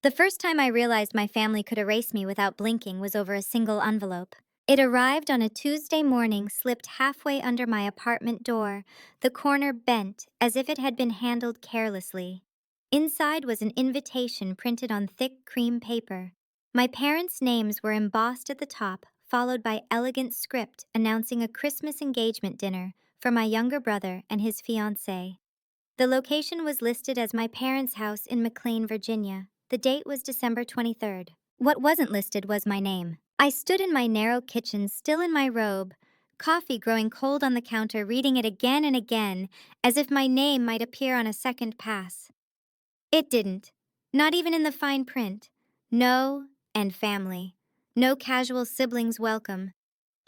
The first time I realized my family could erase me without blinking was over a single envelope. It arrived on a Tuesday morning, slipped halfway under my apartment door, the corner bent as if it had been handled carelessly. Inside was an invitation printed on thick cream paper. My parents' names were embossed at the top, followed by elegant script announcing a Christmas engagement dinner for my younger brother and his fiancée. The location was listed as my parents' house in McLean, Virginia. The date was December 23rd. What wasn't listed was my name. I stood in my narrow kitchen, still in my robe, coffee growing cold on the counter, reading it again and again, as if my name might appear on a second pass. It didn't. Not even in the fine print. No, and family. No casual siblings welcome.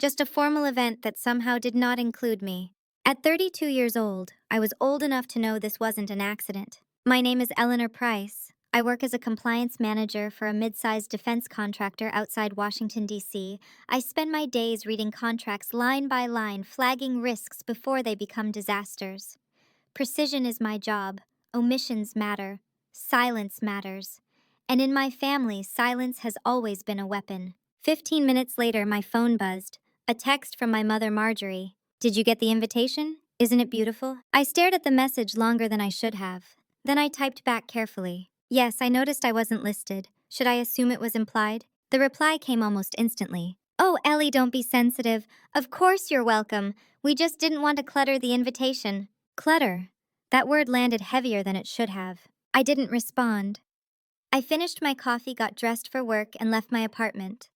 Just a formal event that somehow did not include me. At 32 years old, I was old enough to know this wasn't an accident. My name is Eleanor Price. I work as a compliance manager for a mid-sized defense contractor outside Washington, D.C. I spend my days reading contracts line by line, flagging risks before they become disasters. Precision is my job. Omissions matter. Silence matters. And in my family, silence has always been a weapon. 15 minutes later, my phone buzzed. A text from my mother, Marjorie. "Did you get the invitation? Isn't it beautiful?" I stared at the message longer than I should have. Then I typed back carefully. "Yes, I noticed I wasn't listed. Should I assume it was implied?" The reply came almost instantly. "Oh, Ellie, don't be sensitive. Of course you're welcome. We just didn't want to clutter the invitation." Clutter. That word landed heavier than it should have. I didn't respond. I finished my coffee, got dressed for work, and left my apartment.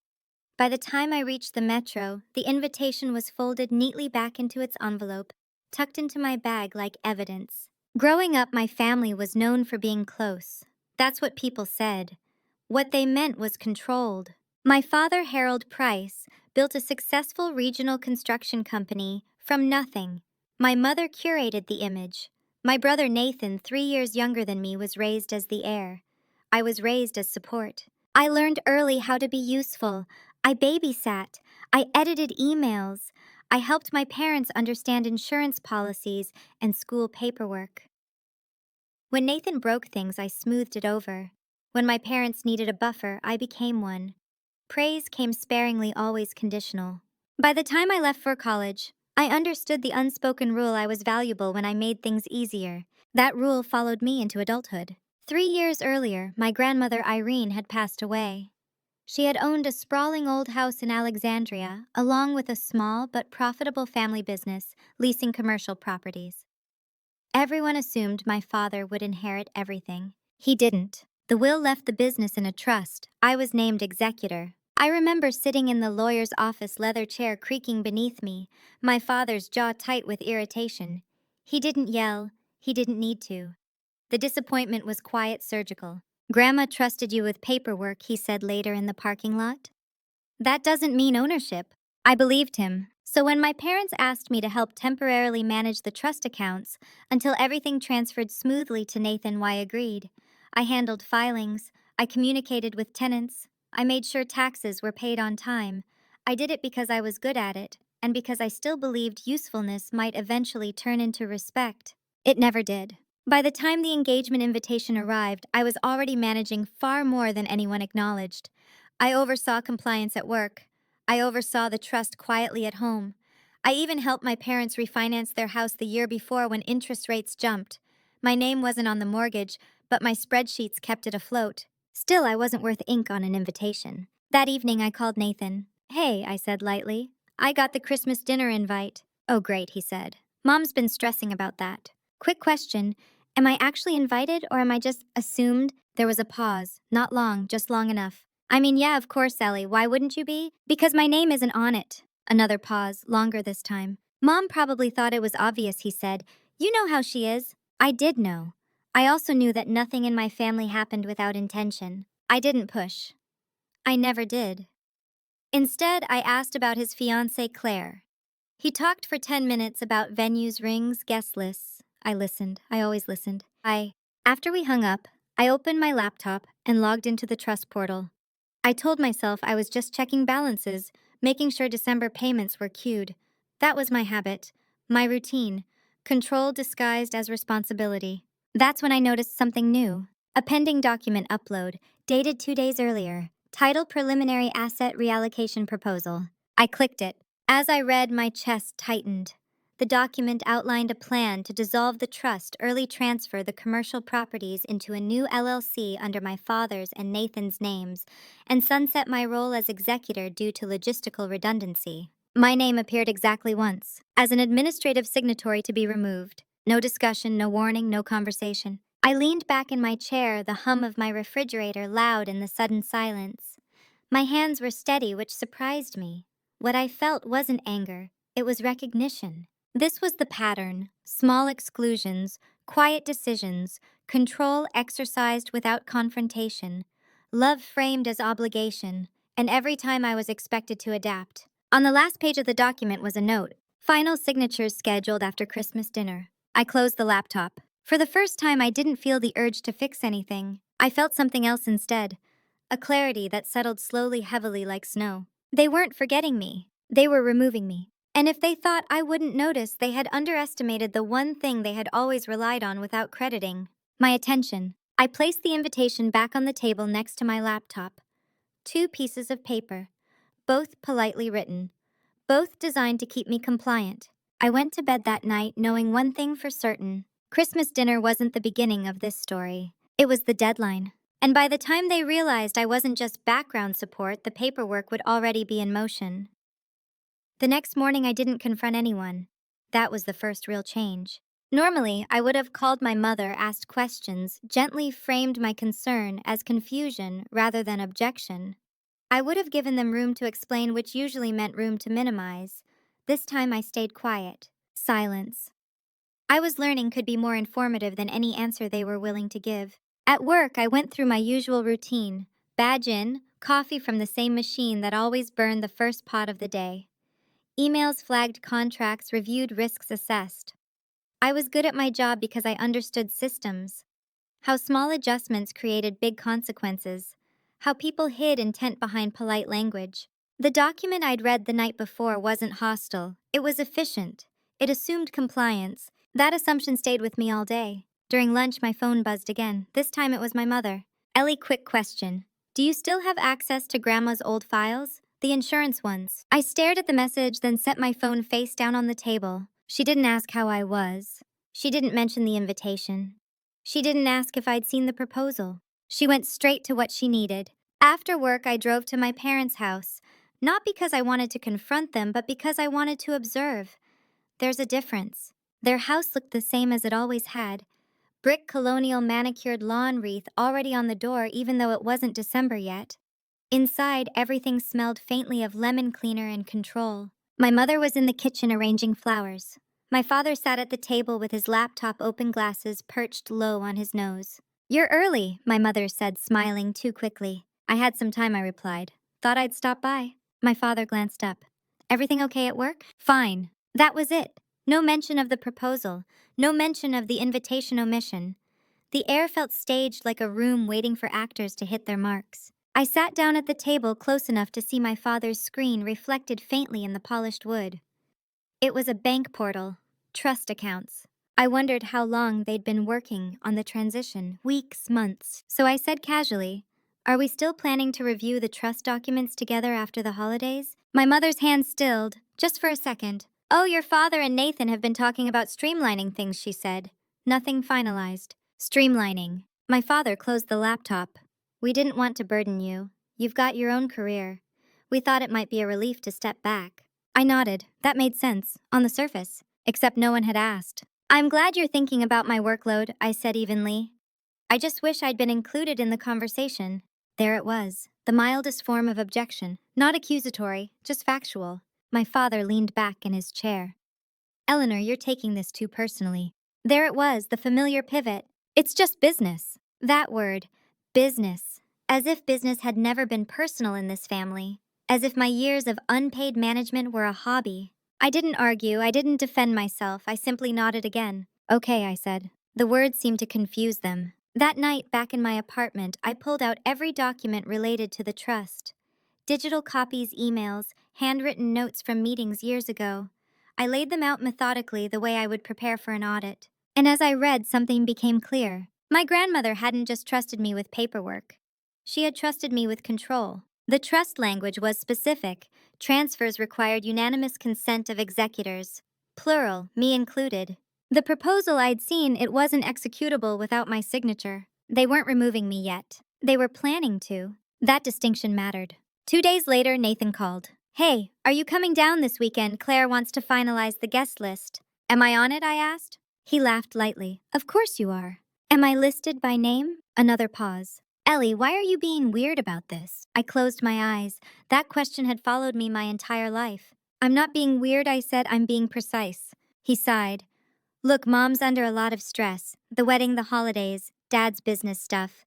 By the time I reached the metro, the invitation was folded neatly back into its envelope, tucked into my bag like evidence. Growing up, my family was known for being close. That's what people said. What they meant was controlled. My father, Harold Price, built a successful regional construction company from nothing. My mother curated the image. My brother Nathan, 3 years younger than me, was raised as the heir. I was raised as support. I learned early how to be useful. I babysat. I edited emails. I helped my parents understand insurance policies and school paperwork. When Nathan broke things, I smoothed it over. When my parents needed a buffer, I became one. Praise came sparingly, always conditional. By the time I left for college, I understood the unspoken rule I was valuable when I made things easier. That rule followed me into adulthood. 3 years earlier, my grandmother Irene had passed away. She had owned a sprawling old house in Alexandria, along with a small but profitable family business leasing commercial properties. Everyone assumed my father would inherit everything. He didn't. The will left the business in a trust. I was named executor. I remember sitting in the lawyer's office, leather chair creaking beneath me, my father's jaw tight with irritation. He didn't yell. He didn't need to. The disappointment was quiet, surgical. "Grandma trusted you with paperwork," he said later in the parking lot. "That doesn't mean ownership." I believed him. So when my parents asked me to help temporarily manage the trust accounts until everything transferred smoothly to Nathan, I agreed. I handled filings. I communicated with tenants. I made sure taxes were paid on time. I did it because I was good at it, and because I still believed usefulness might eventually turn into respect. It never did. By the time the engagement invitation arrived, I was already managing far more than anyone acknowledged. I oversaw compliance at work. I oversaw the trust quietly at home. I even helped my parents refinance their house the year before when interest rates jumped. My name wasn't on the mortgage, but my spreadsheets kept it afloat. Still, I wasn't worth ink on an invitation. That evening, I called Nathan. "Hey," I said lightly. "I got the Christmas dinner invite." "Oh, great," he said. "Mom's been stressing about that." "Quick question. Am I actually invited, or am I just assumed?" There was a pause. Not long, just long enough. "I mean, yeah, of course, Ellie. Why wouldn't you be?" "Because my name isn't on it." Another pause, longer this time. "Mom probably thought it was obvious," he said. "You know how she is." I did know. I also knew that nothing in my family happened without intention. I didn't push. I never did. Instead, I asked about his fiancée, Claire. He talked for 10 minutes about venues, rings, guest lists. I listened. I always listened. After we hung up, I opened my laptop and logged into the trust portal. I told myself I was just checking balances, making sure December payments were queued. That was my habit, my routine, control disguised as responsibility. That's when I noticed something new. A pending document upload, dated 2 days earlier. Title Preliminary Asset Reallocation Proposal. I clicked it. As I read, my chest tightened. The document outlined a plan to dissolve the trust, early transfer the commercial properties into a new LLC under my father's and Nathan's names, and sunset my role as executor due to logistical redundancy. My name appeared exactly once, as an administrative signatory to be removed. No discussion, no warning, no conversation. I leaned back in my chair, the hum of my refrigerator loud in the sudden silence. My hands were steady, which surprised me. What I felt wasn't anger, it was recognition. This was the pattern: small exclusions, quiet decisions, control exercised without confrontation, love framed as obligation, and every time I was expected to adapt. On the last page of the document was a note: final signatures scheduled after Christmas dinner. I closed the laptop. For the first time, I didn't feel the urge to fix anything. I felt something else instead. A clarity that settled slowly, heavily like snow. They weren't forgetting me. They were removing me. And if they thought I wouldn't notice, they had underestimated the one thing they had always relied on without crediting: my attention. I placed the invitation back on the table next to my laptop. 2 pieces of paper, both politely written, both designed to keep me compliant. I went to bed that night knowing one thing for certain: Christmas dinner wasn't the beginning of this story. It was the deadline. And by the time they realized I wasn't just background support, the paperwork would already be in motion. The next morning, I didn't confront anyone. That was the first real change. Normally, I would have called my mother, asked questions, gently framed my concern as confusion rather than objection. I would have given them room to explain, which usually meant room to minimize. This time I stayed quiet. Silence. I was learning could be more informative than any answer they were willing to give. At work, I went through my usual routine: badge in, coffee from the same machine that always burned the first pot of the day. Emails flagged contracts, reviewed risks, assessed. I was good at my job because I understood systems: how small adjustments created big consequences, how people hid intent behind polite language. The document I'd read the night before wasn't hostile, it was efficient. It assumed compliance. That assumption stayed with me all day. During lunch, my phone buzzed again. This time it was my mother. "Ellie, quick question. Do you still have access to Grandma's old files? The insurance ones." I stared at the message, then set my phone face down on the table. She didn't ask how I was. She didn't mention the invitation. She didn't ask if I'd seen the proposal. She went straight to what she needed. After work, I drove to my parents' house, not because I wanted to confront them, but because I wanted to observe. There's a difference. Their house looked the same as it always had. Brick colonial manicured lawn wreath already on the door, even though it wasn't December yet. Inside, everything smelled faintly of lemon cleaner and control. My mother was in the kitchen arranging flowers. My father sat at the table with his laptop open, glasses perched low on his nose. "You're early," my mother said, smiling too quickly. "I had some time," I replied. "Thought I'd stop by." My father glanced up. "Everything okay at work?" "Fine." That was it. No mention of the proposal. No mention of the invitation omission. The air felt staged, like a room waiting for actors to hit their marks. I sat down at the table close enough to see my father's screen reflected faintly in the polished wood. It was a bank portal. Trust accounts. I wondered how long they'd been working on the transition. Weeks, months. So I said casually, "Are we still planning to review the trust documents together after the holidays?" My mother's hand stilled, just for a second. "Oh, your father and Nathan have been talking about streamlining things," she said. "Nothing finalized." Streamlining. My father closed the laptop. "We didn't want to burden you. You've got your own career. We thought it might be a relief to step back." I nodded. That made sense, on the surface. Except no one had asked. "I'm glad you're thinking about my workload," I said evenly. "I just wish I'd been included in the conversation." There it was, the mildest form of objection. Not accusatory, just factual. My father leaned back in his chair. "Eleanor, you're taking this too personally." There it was, the familiar pivot. "It's just business." That word, business. As if business had never been personal in this family. As if my years of unpaid management were a hobby. I didn't argue, I didn't defend myself, I simply nodded again. "Okay," I said. The words seemed to confuse them. That night, back in my apartment, I pulled out every document related to the trust. Digital copies, emails, handwritten notes from meetings years ago. I laid them out methodically, the way I would prepare for an audit. And as I read, something became clear. My grandmother hadn't just trusted me with paperwork. She had trusted me with control. The trust language was specific. Transfers required unanimous consent of executors. Plural, me included. The proposal I'd seen, it wasn't executable without my signature. They weren't removing me yet. They were planning to. That distinction mattered. 2 days later, Nathan called. "Hey, are you coming down this weekend? Claire wants to finalize the guest list." "Am I on it?" I asked. He laughed lightly. "Of course you are." "Am I listed by name?" Another pause. "Ellie, why are you being weird about this?" I closed my eyes. That question had followed me my entire life. "I'm not being weird," I said. "I'm being precise." He sighed. "Look, Mom's under a lot of stress. The wedding, the holidays, Dad's business stuff.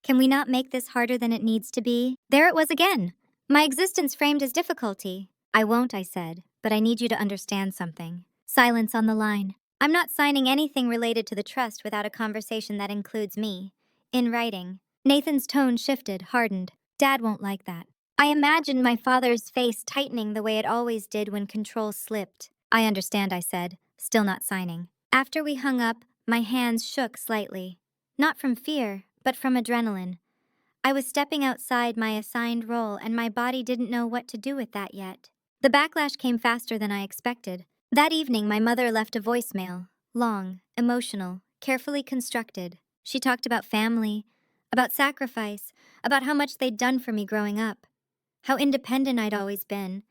Can we not make this harder than it needs to be?" There it was again. My existence framed as difficulty. "I won't," I said, "but I need you to understand something." Silence on the line. "I'm not signing anything related to the trust without a conversation that includes me. In writing." Nathan's tone shifted, hardened. "Dad won't like that." I imagined my father's face tightening the way it always did when control slipped. "I understand," I said, still not signing. After we hung up, my hands shook slightly. Not from fear, but from adrenaline. I was stepping outside my assigned role, and my body didn't know what to do with that yet. The backlash came faster than I expected. That evening, my mother left a voicemail. Long, emotional, carefully constructed. She talked about family, about sacrifice, about how much they'd done for me growing up, how independent I'd always been,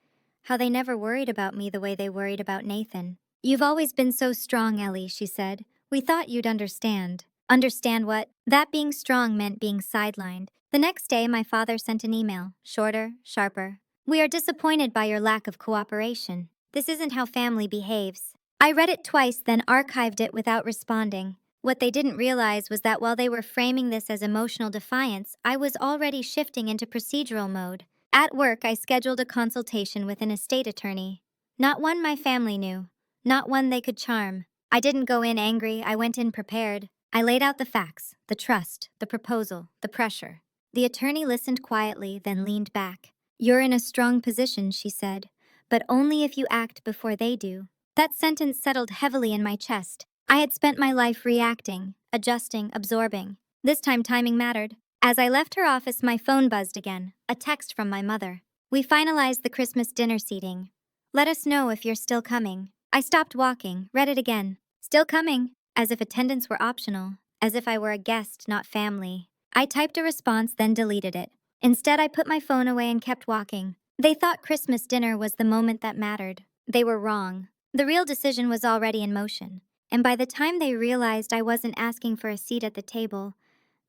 how they never worried about me the way they worried about Nathan. "You've always been so strong, Ellie," she said. "We thought you'd understand." Understand what? That being strong meant being sidelined. The next day, my father sent an email, shorter, sharper. "We are disappointed by your lack of cooperation. This isn't how family behaves." I read it twice, then archived it without responding. What they didn't realize was that while they were framing this as emotional defiance, I was already shifting into procedural mode. At work, I scheduled a consultation with an estate attorney. Not one my family knew. Not one they could charm. I didn't go in angry, I went in prepared. I laid out the facts, the trust, the proposal, the pressure. The attorney listened quietly, then leaned back. "You're in a strong position," she said, "but only if you act before they do." That sentence settled heavily in my chest. I had spent my life reacting, adjusting, absorbing. This time timing mattered. As I left her office, my phone buzzed again, a text from my mother. "We finalized the Christmas dinner seating. Let us know if you're still coming." I stopped walking, read it again. "Still coming." As if attendance were optional, as if I were a guest, not family. I typed a response, then deleted it. Instead, I put my phone away and kept walking. They thought Christmas dinner was the moment that mattered. They were wrong. The real decision was already in motion. And by the time they realized I wasn't asking for a seat at the table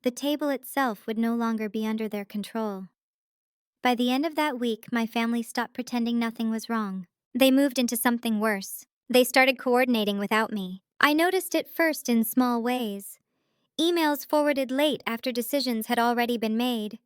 itself would no longer be under their control. By the end of that week, my family stopped pretending nothing was wrong. They moved into something worse. They started coordinating without me. I noticed it first in small ways. Emails forwarded late after decisions had already been made.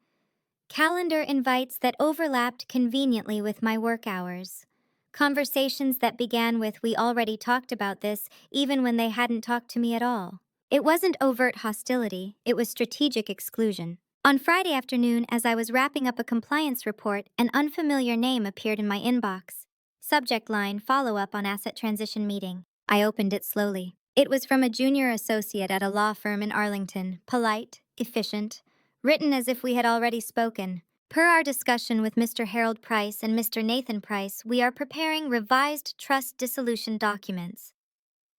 Calendar invites that overlapped conveniently with my work hours. Conversations that began with "we already talked about this," even when they hadn't talked to me at all. It wasn't overt hostility, it was strategic exclusion. On Friday afternoon, as I was wrapping up a compliance report, an unfamiliar name appeared in my inbox. Subject line: "Follow-up on asset transition meeting." I opened it slowly. It was from a junior associate at a law firm in Arlington, polite, efficient, written as if we had already spoken. "Per our discussion with Mr. Harold Price and Mr. Nathan Price, we are preparing revised trust dissolution documents.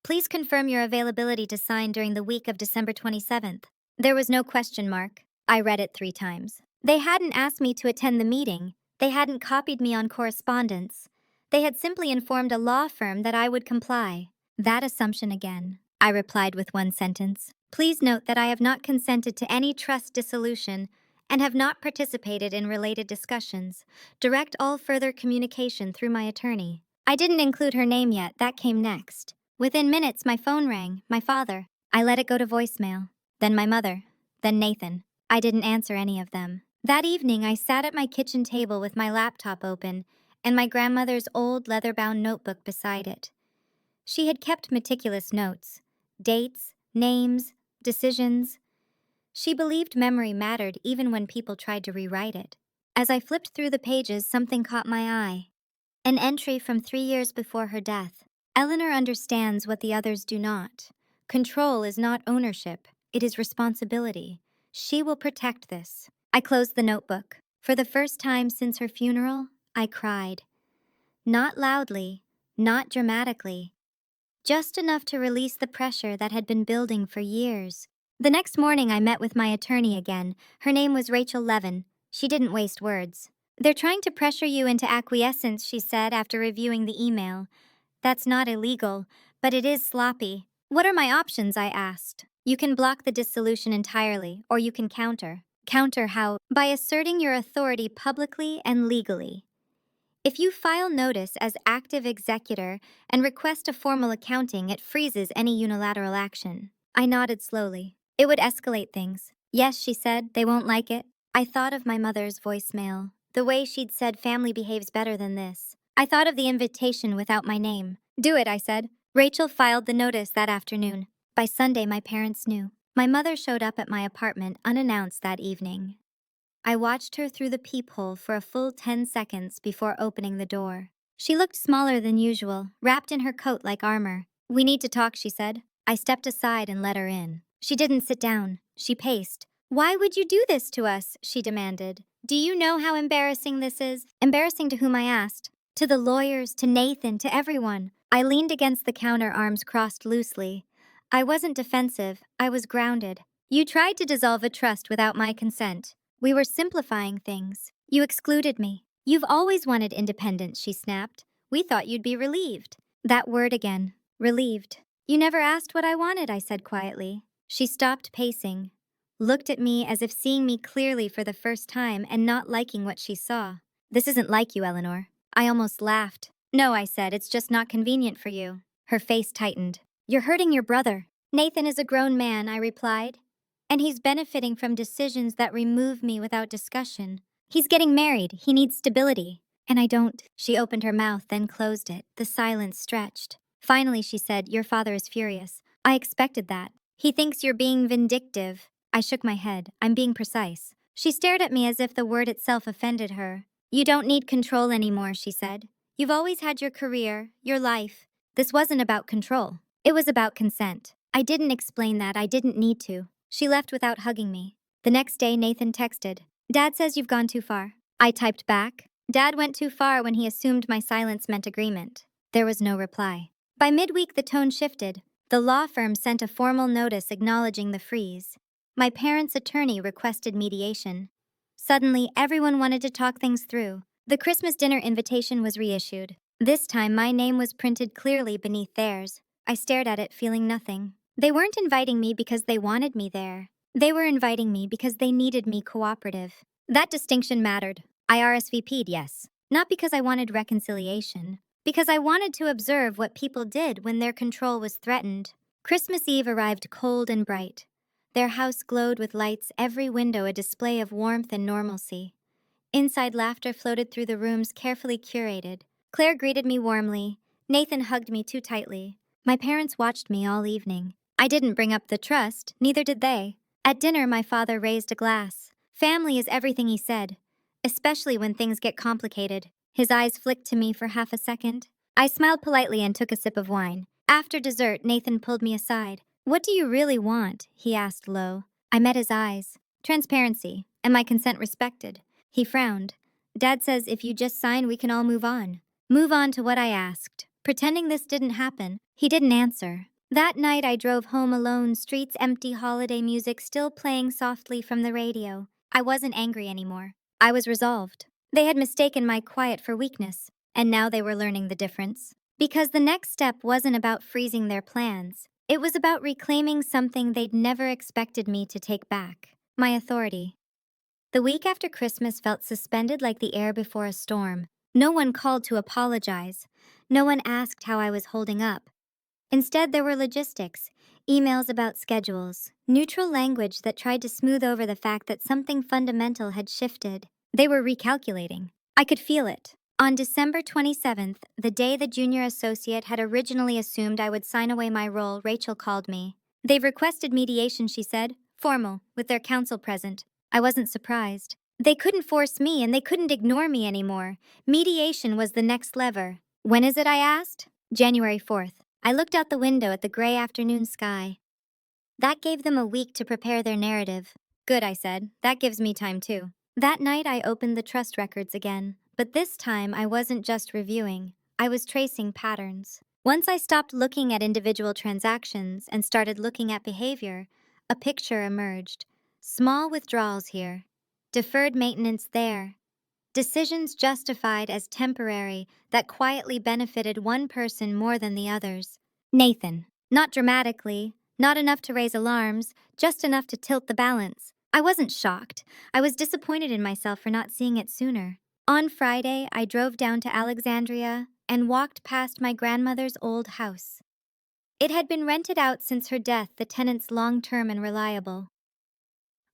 Please confirm your availability to sign during the week of December 27th. There was no question mark. I read it 3 times. They hadn't asked me to attend the meeting. They hadn't copied me on correspondence. They had simply informed a law firm that I would comply. That assumption again. I replied with one sentence. "Please note that I have not consented to any trust dissolution and have not participated in related discussions. Direct all further communication through my attorney." I didn't include her name yet. That came next. Within minutes, my phone rang. My father. I let it go to voicemail. Then my mother. Then Nathan. I didn't answer any of them. That evening, I sat at my kitchen table with my laptop open and my grandmother's old leather-bound notebook beside it. She had kept meticulous notes. Dates, names, decisions. She believed memory mattered even when people tried to rewrite it. As I flipped through the pages, something caught my eye. An entry from 3 years before her death. "Eleanor understands what the others do not. Control is not ownership. It is responsibility. She will protect this. I closed the notebook. For the first time since her funeral, I cried. Not loudly, not dramatically, just enough to release the pressure that had been building for years. The next morning, I met with my attorney again. Her name was Rachel Levin. She didn't waste words. "They're trying to pressure you into acquiescence," she said after reviewing the email. "That's not illegal, but it is sloppy." "What are my options?" I asked. "You can block the dissolution entirely, or you can counter." "Counter how?" "By asserting your authority publicly and legally. If you file notice as active executor and request a formal accounting, it freezes any unilateral action." I nodded slowly. "It would escalate things." "Yes," she said, "they won't like it." I thought of my mother's voicemail, the way she'd said family behaves better than this. I thought of the invitation without my name. "Do it," I said. Rachel filed the notice that afternoon. By Sunday, my parents knew. My mother showed up at my apartment unannounced that evening. I watched her through the peephole for a full 10 seconds before opening the door. She looked smaller than usual, wrapped in her coat like armor. "We need to talk," she said. I stepped aside and let her in. She didn't sit down. She paced. "Why would you do this to us?" she demanded. "Do you know how embarrassing this is?" Embarrassing to whom, I asked. "To the lawyers, to Nathan, to everyone." I leaned against the counter, arms crossed loosely. I wasn't defensive. I was grounded. "You tried to dissolve a trust without my consent. We were simplifying things. You excluded me. You've always wanted independence," she snapped. "We thought you'd be relieved." That word again. Relieved. "You never asked what I wanted," I said quietly. She stopped pacing, looked at me as if seeing me clearly for the first time and not liking what she saw. "This isn't like you, Eleanor." I almost laughed. "No," I said, "it's just not convenient for you." Her face tightened. "You're hurting your brother." "Nathan is a grown man," I replied. "And he's benefiting from decisions that remove me without discussion. He's getting married. He needs stability. And I don't." She opened her mouth, then closed it. The silence stretched. Finally, she said, "Your father is furious." I expected that. "He thinks you're being vindictive." I shook my head. "I'm being precise." She stared at me as if the word itself offended her. "You don't need control anymore," she said. "You've always had your career, your life. This wasn't about control. It was about consent." I didn't explain that. I didn't need to. She left without hugging me. The next day, Nathan texted, "Dad says you've gone too far." I typed back, "Dad went too far when he assumed my silence meant agreement." There was no reply. By midweek, the tone shifted. The law firm sent a formal notice acknowledging the freeze. My parents' attorney requested mediation. Suddenly, everyone wanted to talk things through. The Christmas dinner invitation was reissued. This time, my name was printed clearly beneath theirs. I stared at it, feeling nothing. They weren't inviting me because they wanted me there. They were inviting me because they needed me cooperative. That distinction mattered. I RSVP'd yes. Not because I wanted reconciliation. Because I wanted to observe what people did when their control was threatened. Christmas Eve arrived cold and bright. Their house glowed with lights, every window a display of warmth and normalcy. Inside, laughter floated through the rooms, carefully curated. Claire greeted me warmly. Nathan hugged me too tightly. My parents watched me all evening. I didn't bring up the trust, neither did they. At dinner, my father raised a glass. "Family is everything," he said, "especially when things get complicated." His eyes flicked to me for half a second. I smiled politely and took a sip of wine. After dessert, Nathan pulled me aside. "What do you really want?" he asked low. I met his eyes. "Transparency, and my consent respected." He frowned. "Dad says if you just sign, we can all move on." Move on to what, I asked. Pretending this didn't happen. He didn't answer. That night, I drove home alone, streets empty, holiday music still playing softly from the radio. I wasn't angry anymore. I was resolved. They had mistaken my quiet for weakness, and now they were learning the difference. Because the next step wasn't about freezing their plans. It was about reclaiming something they'd never expected me to take back. My authority. The week after Christmas felt suspended like the air before a storm. No one called to apologize. No one asked how I was holding up. Instead, there were logistics, emails about schedules, neutral language that tried to smooth over the fact that something fundamental had shifted. They were recalculating. I could feel it. On December 27th, the day the junior associate had originally assumed I would sign away my role, Rachel called me. "They've requested mediation," she said, "formal, with their counsel present." I wasn't surprised. They couldn't force me and they couldn't ignore me anymore. Mediation was the next lever. "When is it?" I asked. "January 4th. I looked out the window at the gray afternoon sky. That gave them a week to prepare their narrative. Good, I said. That gives me time too. That night, I opened the trust records again, but this time I wasn't just reviewing, I was tracing patterns. Once I stopped looking at individual transactions and started looking at behavior, a picture emerged. Small withdrawals here, deferred maintenance there, decisions justified as temporary that quietly benefited one person more than the others. Nathan. Not dramatically, not enough to raise alarms, just enough to tilt the balance. I wasn't shocked. I was disappointed in myself for not seeing it sooner. On Friday, I drove down to Alexandria and walked past my grandmother's old house. It had been rented out since her death, the tenants long-term and reliable.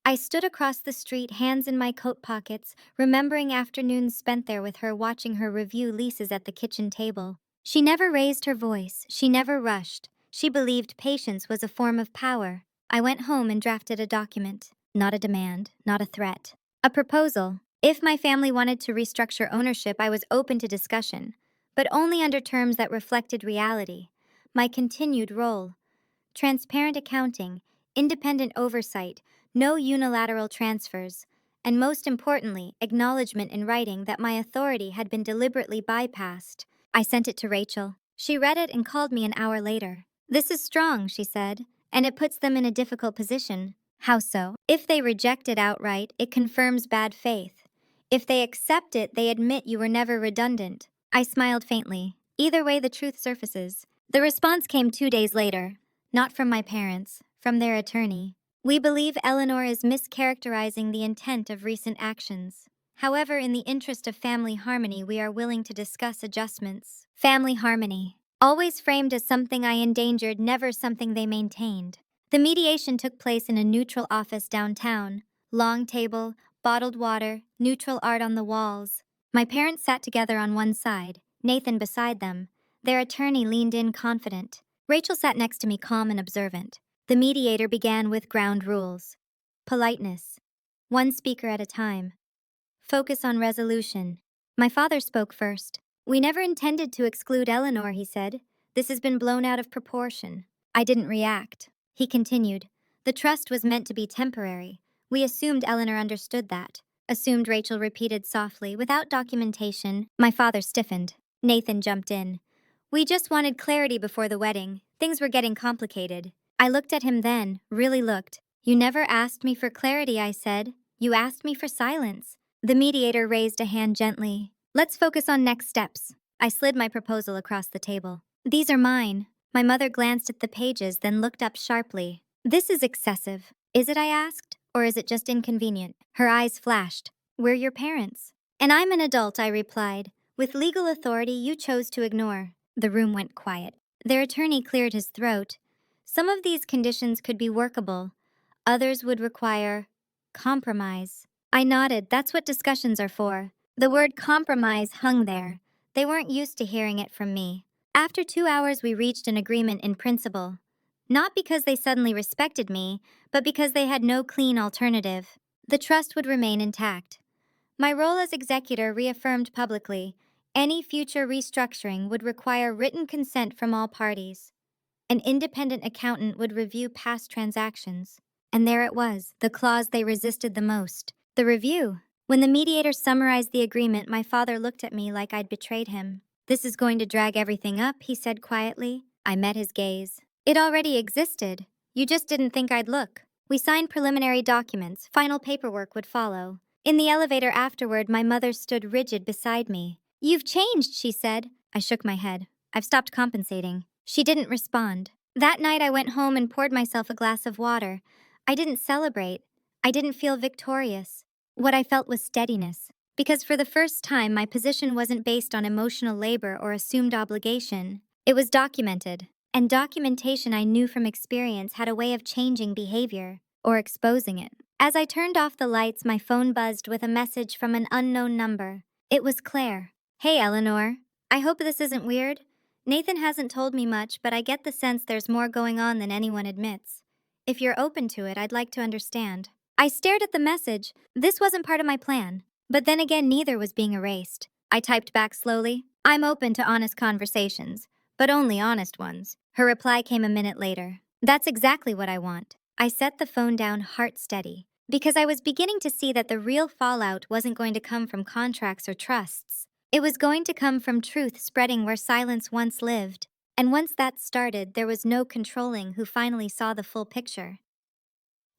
I stood across the street, hands in my coat pockets, remembering afternoons spent there with her, watching her review leases at the kitchen table. She never raised her voice, she never rushed. She believed patience was a form of power. I went home and drafted a document. Not a demand, not a threat. A proposal. If my family wanted to restructure ownership, I was open to discussion, but only under terms that reflected reality. My continued role. Transparent accounting, independent oversight, no unilateral transfers, and most importantly, acknowledgement in writing that my authority had been deliberately bypassed. I sent it to Rachel. She read it and called me an hour later. "This is strong," she said, "and it puts them in a difficult position." How so? If they reject it outright, it confirms bad faith. If they accept it, they admit you were never redundant. I smiled faintly. Either way, the truth surfaces. The response came 2 days later. Not from my parents, from their attorney. "We believe Eleanor is mischaracterizing the intent of recent actions. However, in the interest of family harmony, we are willing to discuss adjustments." Family harmony. Always framed as something I endangered, never something they maintained. The mediation took place in a neutral office downtown. Long table, bottled water, neutral art on the walls. My parents sat together on one side, Nathan beside them. Their attorney leaned in confident. Rachel sat next to me, calm and observant. The mediator began with ground rules. Politeness. One speaker at a time. Focus on resolution. My father spoke first. "We never intended to exclude Eleanor," he said. "This has been blown out of proportion." I didn't react. He continued. "The trust was meant to be temporary. We assumed Eleanor understood that." Assumed, Rachel repeated softly, without documentation. My father stiffened. Nathan jumped in. "We just wanted clarity before the wedding. Things were getting complicated." I looked at him then, really looked. "You never asked me for clarity," I said. "You asked me for silence." The mediator raised a hand gently. "Let's focus on next steps." I slid my proposal across the table. "These are mine." My mother glanced at the pages, then looked up sharply. "This is excessive." "Is it?" I asked. "Or is it just inconvenient?" Her eyes flashed. "We're your parents." "And I'm an adult," I replied. "With legal authority you chose to ignore." The room went quiet. Their attorney cleared his throat. "Some of these conditions could be workable. Others would require compromise." I nodded. That's what discussions are for. The word compromise hung there. They weren't used to hearing it from me. After 2 hours, we reached an agreement in principle. Not because they suddenly respected me, but because they had no clean alternative. The trust would remain intact. My role as executor reaffirmed publicly. Any future restructuring would require written consent from all parties. An independent accountant would review past transactions. And there it was, the clause they resisted the most. The review. When the mediator summarized the agreement, my father looked at me like I'd betrayed him. "This is going to drag everything up," he said quietly. I met his gaze. "It already existed. You just didn't think I'd look." We signed preliminary documents. Final paperwork would follow. In the elevator afterward, my mother stood rigid beside me. "You've changed," she said. I shook my head. "I've stopped compensating." She didn't respond. That night I went home and poured myself a glass of water. I didn't celebrate. I didn't feel victorious. What I felt was steadiness. Because for the first time, my position wasn't based on emotional labor or assumed obligation. It was documented. And documentation, I knew from experience, had a way of changing behavior, or exposing it. As I turned off the lights, my phone buzzed with a message from an unknown number. It was Claire. "Hey, Eleanor. I hope this isn't weird. Nathan hasn't told me much, but I get the sense there's more going on than anyone admits. If you're open to it, I'd like to understand." I stared at the message. This wasn't part of my plan. But then again, neither was being erased. I typed back slowly. "I'm open to honest conversations, but only honest ones." Her reply came a minute later. That's exactly what I want. I set the phone down heart steady, because I was beginning to see that the real fallout wasn't going to come from contracts or trusts. It was going to come from truth spreading where silence once lived. And once that started, there was no controlling who finally saw the full picture.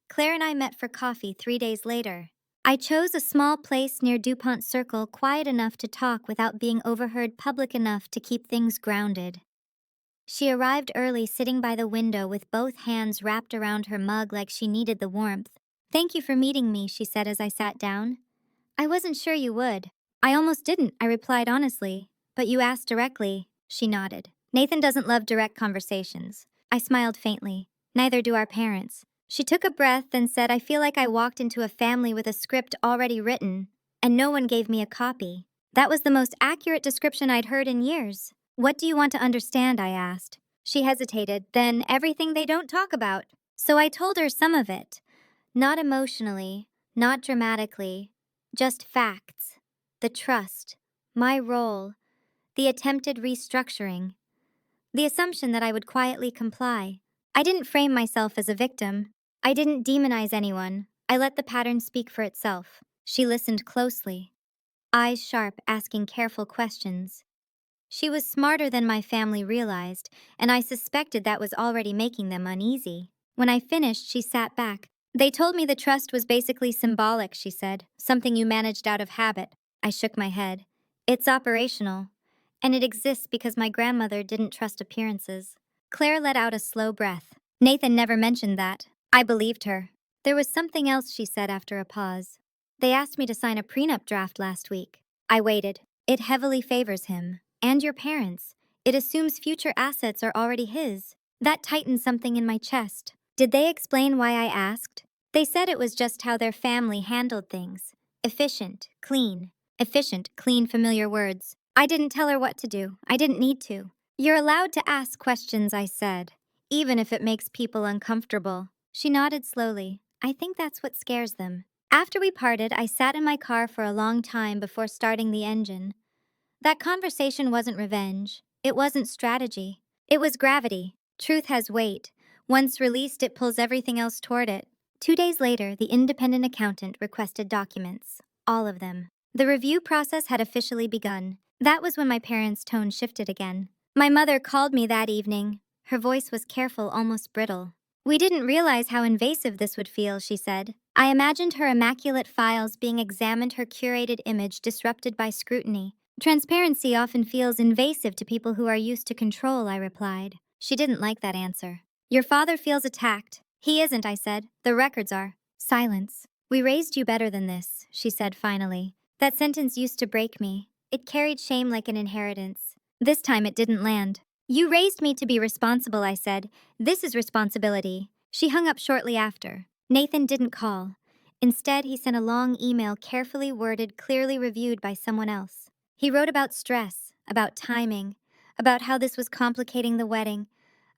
Claire and I met for coffee 3 days later. I chose a small place near DuPont Circle, quiet enough to talk without being overheard, public enough to keep things grounded. She arrived early, sitting by the window with both hands wrapped around her mug like she needed the warmth. "Thank you for meeting me," she said as I sat down. "I wasn't sure you would." "I almost didn't," I replied honestly. "But you asked directly." She nodded. "Nathan doesn't love direct conversations." I smiled faintly. "Neither do our parents." She took a breath and said, "I feel like I walked into a family with a script already written, and no one gave me a copy." That was the most accurate description I'd heard in years. "What do you want to understand?" I asked. She hesitated. "Then everything they don't talk about." So I told her some of it. Not emotionally, not dramatically, just facts. The trust, my role, the attempted restructuring, the assumption that I would quietly comply. I didn't frame myself as a victim. I didn't demonize anyone. I let the pattern speak for itself. She listened closely, eyes sharp, asking careful questions. She was smarter than my family realized, and I suspected that was already making them uneasy. When I finished, she sat back. "They told me the trust was basically symbolic," she said, "something you managed out of habit." I shook my head. "It's operational, and it exists because my grandmother didn't trust appearances." Claire let out a slow breath. "Nathan never mentioned that." I believed her. "There was something else," she said after a pause. "They asked me to sign a prenup draft last week." I waited. "It heavily favors him. And your parents. It assumes future assets are already his." That tightened something in my chest. "Did they explain why I asked?" "They said it was just how their family handled things. Efficient, clean." Efficient, clean, familiar words. I didn't tell her what to do. I didn't need to. "You're allowed to ask questions," I said, "even if it makes people uncomfortable." She nodded slowly. "I think that's what scares them." After we parted, I sat in my car for a long time before starting the engine. That conversation wasn't revenge. It wasn't strategy. It was gravity. Truth has weight. Once released, it pulls everything else toward it. 2 days later, the independent accountant requested documents. All of them. The review process had officially begun. That was when my parents' tone shifted again. My mother called me that evening. Her voice was careful, almost brittle. "We didn't realize how invasive this would feel," she said. I imagined her immaculate files being examined, her curated image disrupted by scrutiny. "Transparency often feels invasive to people who are used to control," I replied. She didn't like that answer. "Your father feels attacked." "He isn't," I said. "The records are." Silence. "We raised you better than this," she said finally. That sentence used to break me. It carried shame like an inheritance. This time it didn't land. "You raised me to be responsible," I said. "This is responsibility." She hung up shortly after. Nathan didn't call. Instead, he sent a long email, carefully worded, clearly reviewed by someone else. He wrote about stress, about timing, about how this was complicating the wedding,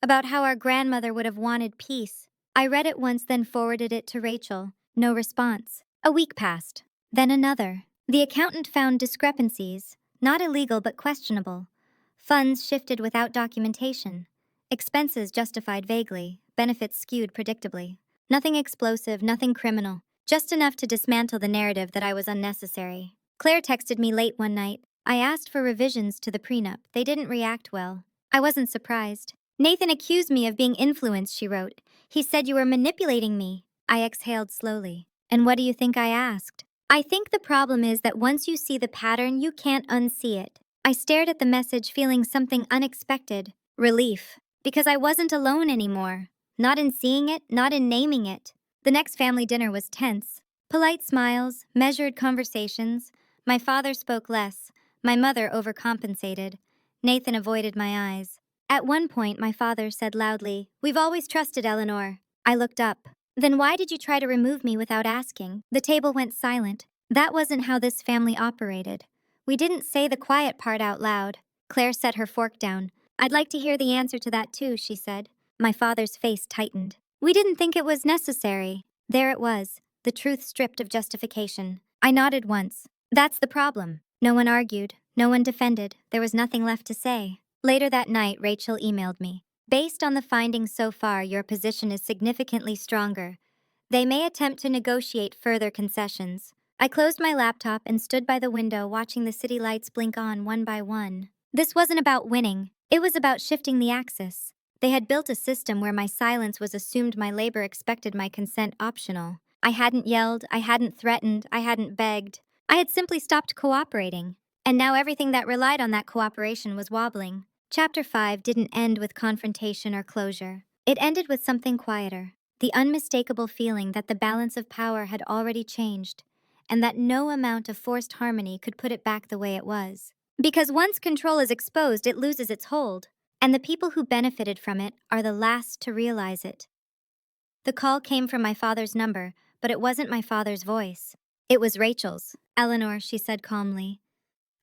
about how our grandmother would have wanted peace. I read it once, then forwarded it to Rachel. No response. A week passed. Then another. The accountant found discrepancies, not illegal but questionable. Funds shifted without documentation. Expenses justified vaguely, benefits skewed predictably. Nothing explosive, nothing criminal. Just enough to dismantle the narrative that I was unnecessary. Claire texted me late one night. I asked for revisions to the prenup. They didn't react well. I wasn't surprised. "Nathan accused me of being influenced," she wrote. "He said you were manipulating me." I exhaled slowly. "And what do you think I asked?" "I think the problem is that once you see the pattern, you can't unsee it." I stared at the message, feeling something unexpected. Relief. Because I wasn't alone anymore. Not in seeing it, not in naming it. The next family dinner was tense. Polite smiles, measured conversations. My father spoke less. My mother overcompensated. Nathan avoided my eyes. At one point, my father said loudly, "We've always trusted Eleanor." I looked up. "Then why did you try to remove me without asking?" The table went silent. That wasn't how this family operated. We didn't say the quiet part out loud. Claire set her fork down. "I'd like to hear the answer to that too," she said. My father's face tightened. "We didn't think it was necessary." There it was, the truth stripped of justification. I nodded once. That's the problem. No one argued. No one defended. There was nothing left to say. Later that night, Rachel emailed me. Based on the findings so far, your position is significantly stronger. They may attempt to negotiate further concessions. I closed my laptop and stood by the window watching the city lights blink on one by one. This wasn't about winning, it was about shifting the axis. They had built a system where my silence was assumed, my labor expected, my consent optional. I hadn't yelled, I hadn't threatened, I hadn't begged. I had simply stopped cooperating. And now everything that relied on that cooperation was wobbling. Chapter 5 didn't end with confrontation or closure. It ended with something quieter. The unmistakable feeling that the balance of power had already changed, and that no amount of forced harmony could put it back the way it was. Because once control is exposed, it loses its hold, and the people who benefited from it are the last to realize it. The call came from my father's number, but it wasn't my father's voice. It was Rachel's. "Eleanor," she said calmly,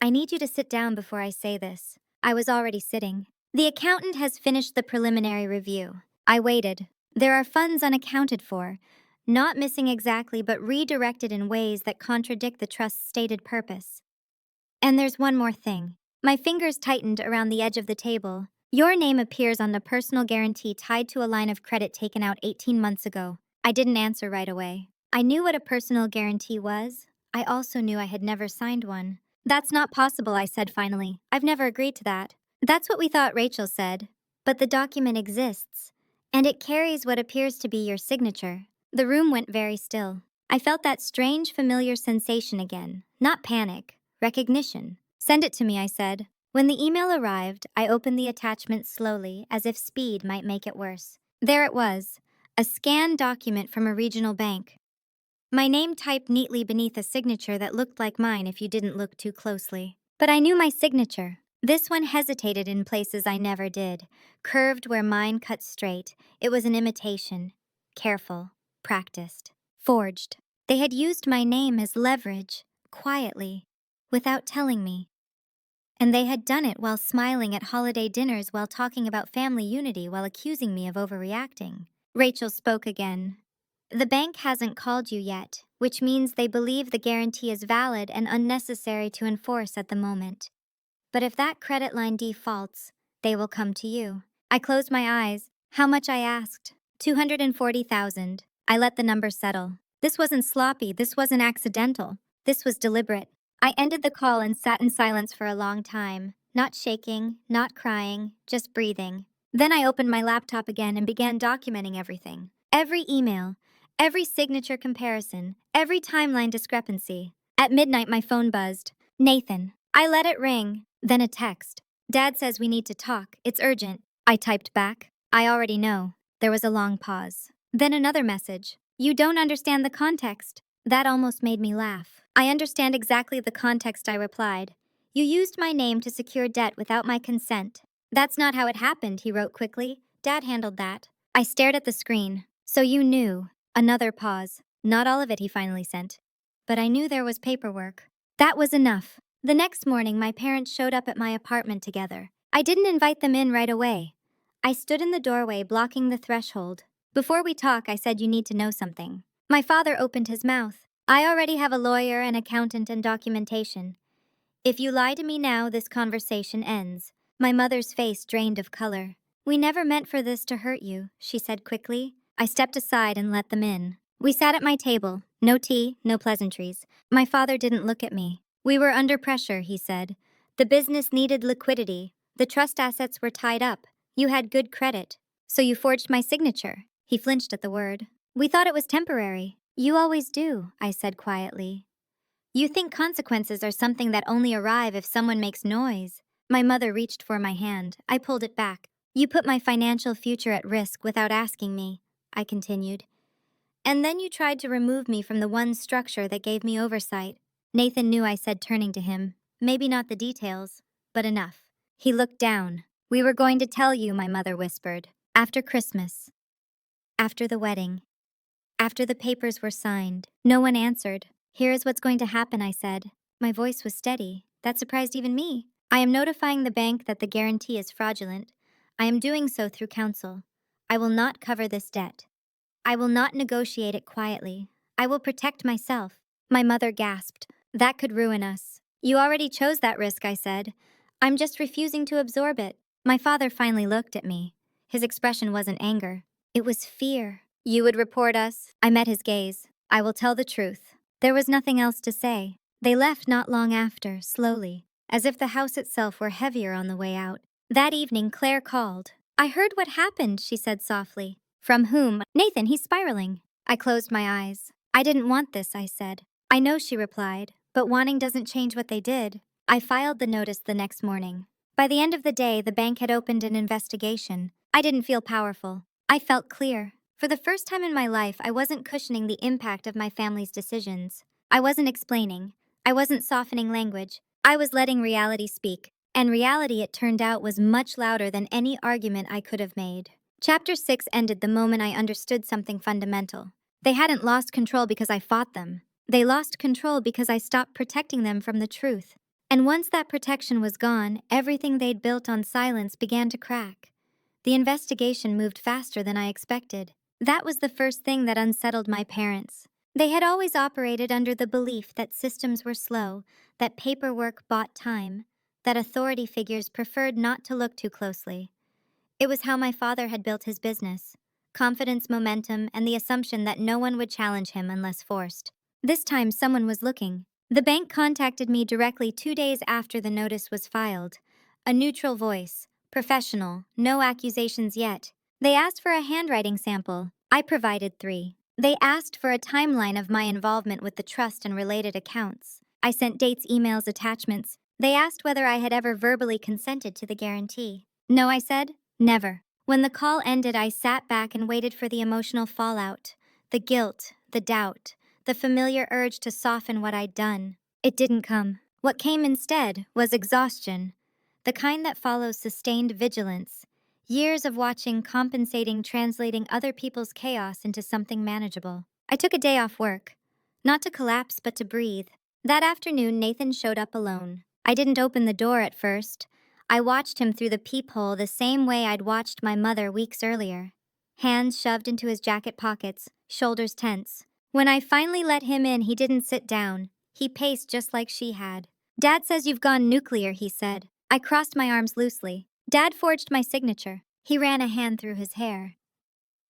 "I need you to sit down before I say this." I was already sitting. "The accountant has finished the preliminary review." I waited. "There are funds unaccounted for, not missing exactly, but redirected in ways that contradict the trust's stated purpose. And there's one more thing." My fingers tightened around the edge of the table. "Your name appears on the personal guarantee tied to a line of credit taken out 18 months ago." I didn't answer right away. I knew what a personal guarantee was. I also knew I had never signed one. "That's not possible," I said finally. "I've never agreed to that." "That's what we thought," Rachel said. "But the document exists, and it carries what appears to be your signature." The room went very still. I felt that strange, familiar sensation again. Not panic, recognition. "Send it to me," I said. When the email arrived, I opened the attachment slowly, as if speed might make it worse. There it was, a scanned document from a regional bank. My name typed neatly beneath a signature that looked like mine if you didn't look too closely. But I knew my signature. This one hesitated in places I never did, curved where mine cut straight. It was an imitation. Careful, practiced, forged. They had used my name as leverage, quietly, without telling me. And they had done it while smiling at holiday dinners, while talking about family unity, while accusing me of overreacting. Rachel spoke again. "The bank hasn't called you yet, which means they believe the guarantee is valid and unnecessary to enforce at the moment. But if that credit line defaults, they will come to you." I closed my eyes. "How much?" I asked. 240,000. I let the number settle. This wasn't sloppy, this wasn't accidental. This was deliberate. I ended the call and sat in silence for a long time, not shaking, not crying, just breathing. Then I opened my laptop again and began documenting everything. Every email, every signature comparison, every timeline discrepancy. At midnight, my phone buzzed. "Nathan." I let it ring, then a text. "Dad says we need to talk. It's urgent." I typed back. "I already know." There was a long pause. Then another message. "You don't understand the context." That almost made me laugh. "I understand exactly the context," I replied. "You used my name to secure debt without my consent." "That's not how it happened," he wrote quickly. "Dad handled that." I stared at the screen. "So you knew." Another pause. "Not all of it," he finally sent. "But I knew there was paperwork." That was enough. The next morning, my parents showed up at my apartment together. I didn't invite them in right away. I stood in the doorway, blocking the threshold. "Before we talk," I said, "you need to know something." My father opened his mouth. "I already have a lawyer, an accountant, and documentation. If you lie to me now, this conversation ends." My mother's face drained of color. "We never meant for this to hurt you," she said quickly. I stepped aside and let them in. We sat at my table. No tea, no pleasantries. My father didn't look at me. "We were under pressure," he said. "The business needed liquidity. The trust assets were tied up. You had good credit. So you forged my signature." He flinched at the word. "We thought it was temporary." "You always do," I said quietly. "You think consequences are something that only arrive if someone makes noise." My mother reached for my hand. I pulled it back. "You put my financial future at risk without asking me," I continued. "And then you tried to remove me from the one structure that gave me oversight." Nathan knew, I said, turning to him. "Maybe not the details, but enough." He looked down. "We were going to tell you," my mother whispered. "After Christmas. After the wedding. After the papers were signed." No one answered. "Here is what's going to happen," I said. My voice was steady. That surprised even me. "I am notifying the bank that the guarantee is fraudulent. I am doing so through counsel. I will not cover this debt. I will not negotiate it quietly. I will protect myself." My mother gasped. "That could ruin us." "You already chose that risk," I said. "I'm just refusing to absorb it." My father finally looked at me. His expression wasn't anger. It was fear. "You would report us?" I met his gaze. "I will tell the truth." There was nothing else to say. They left not long after, slowly, as if the house itself were heavier on the way out. That evening, Claire called. "I heard what happened," she said softly. "From whom?" "Nathan, he's spiraling." I closed my eyes. "I didn't want this," I said. "I know," she replied, "but wanting doesn't change what they did." I filed the notice the next morning. By the end of the day, the bank had opened an investigation. I didn't feel powerful. I felt clear. For the first time in my life, I wasn't cushioning the impact of my family's decisions. I wasn't explaining. I wasn't softening language. I was letting reality speak. And reality, it turned out, was much louder than any argument I could have made. Chapter 6 ended the moment I understood something fundamental. They hadn't lost control because I fought them. They lost control because I stopped protecting them from the truth. And once that protection was gone, everything they'd built on silence began to crack. The investigation moved faster than I expected. That was the first thing that unsettled my parents. They had always operated under the belief that systems were slow, that paperwork bought time, that authority figures preferred not to look too closely. It was how my father had built his business: confidence, momentum, and the assumption that no one would challenge him unless forced. This time, someone was looking. The bank contacted me directly 2 days after the notice was filed. A neutral voice, professional, no accusations yet. They asked for a handwriting sample. I provided 3. They asked for a timeline of my involvement with the trust and related accounts. I sent dates, emails, attachments. They asked whether I had ever verbally consented to the guarantee. "No," I said. "Never." When the call ended, I sat back and waited for the emotional fallout. The guilt, the doubt, the familiar urge to soften what I'd done. It didn't come. What came instead was exhaustion, the kind that follows sustained vigilance. Years of watching, compensating, translating other people's chaos into something manageable. I took a day off work. Not to collapse, but to breathe. That afternoon, Nathan showed up alone. I didn't open the door at first. I watched him through the peephole the same way I'd watched my mother weeks earlier. Hands shoved into his jacket pockets, shoulders tense. When I finally let him in, he didn't sit down. He paced just like she had. "Dad says you've gone nuclear," he said. I crossed my arms loosely. "Dad forged my signature." He ran a hand through his hair.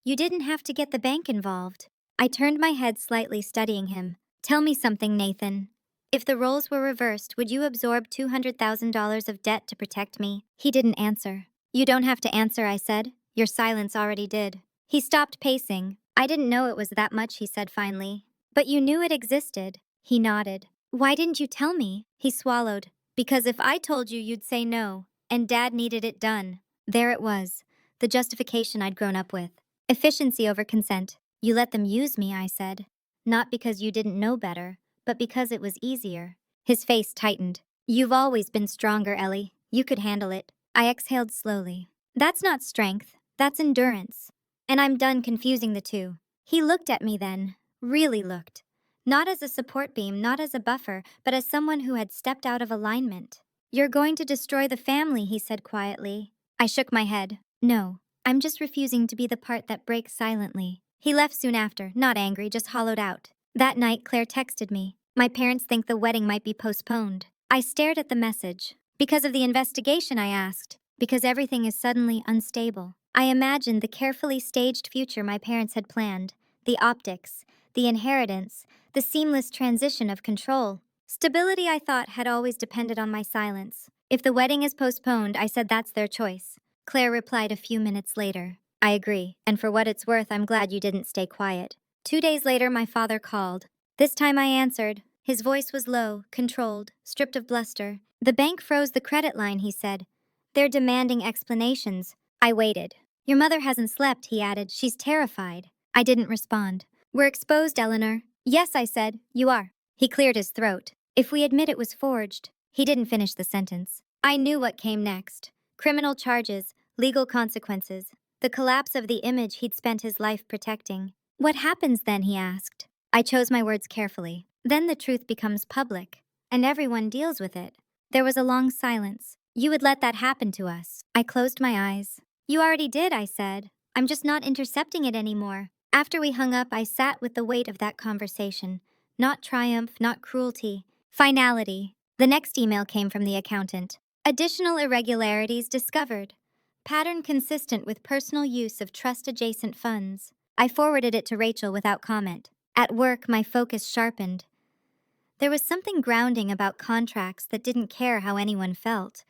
"You didn't have to get the bank involved." I turned my head slightly, studying him. "Tell me something, Nathan. If the roles were reversed, would you absorb $200,000 of debt to protect me?" He didn't answer. "You don't have to answer," I said. "Your silence already did." He stopped pacing. "I didn't know it was that much," he said finally. "But you knew it existed." He nodded. "Why didn't you tell me?" He swallowed. "Because if I told you, you'd say no, and Dad needed it done." There it was, the justification I'd grown up with. Efficiency over consent. "You let them use me," I said. "Not because you didn't know better, but because it was easier." His face tightened. "You've always been stronger, Ellie. You could handle it." I exhaled slowly. "That's not strength, that's endurance. And I'm done confusing the two." He looked at me then, really looked. Not as a support beam, not as a buffer, but as someone who had stepped out of alignment. "You're going to destroy the family," he said quietly. I shook my head. "No, I'm just refusing to be the part that breaks silently." He left soon after, not angry, just hollowed out. That night, Claire texted me. "My parents think the wedding might be postponed." I stared at the message. "Because of the investigation?" I asked. "Because everything is suddenly unstable." I imagined the carefully staged future my parents had planned. The optics, the inheritance, the seamless transition of control. Stability, I thought, had always depended on my silence. "If the wedding is postponed," I said, "that's their choice." Claire replied a few minutes later. "I agree, and for what it's worth, I'm glad you didn't stay quiet." 2 days later, my father called. This time I answered. His voice was low, controlled, stripped of bluster. "The bank froze the credit line," he said. "They're demanding explanations." I waited. "Your mother hasn't slept," he added. "She's terrified." I didn't respond. "We're exposed, Eleanor." "Yes," I said, "you are." He cleared his throat. "If we admit it was forged." He didn't finish the sentence. I knew what came next. Criminal charges, legal consequences, the collapse of the image he'd spent his life protecting. "What happens then?" he asked. I chose my words carefully. "Then the truth becomes public, and everyone deals with it." There was a long silence. "You would let that happen to us." I closed my eyes. "You already did," I said. "I'm just not intercepting it anymore." After we hung up, I sat with the weight of that conversation. Not triumph, not cruelty. Finality. The next email came from the accountant. "Additional irregularities discovered. Pattern consistent with personal use of trust-adjacent funds. I forwarded it to Rachel without comment. At work, my focus sharpened. There was something grounding about contracts that didn't care how anyone felt.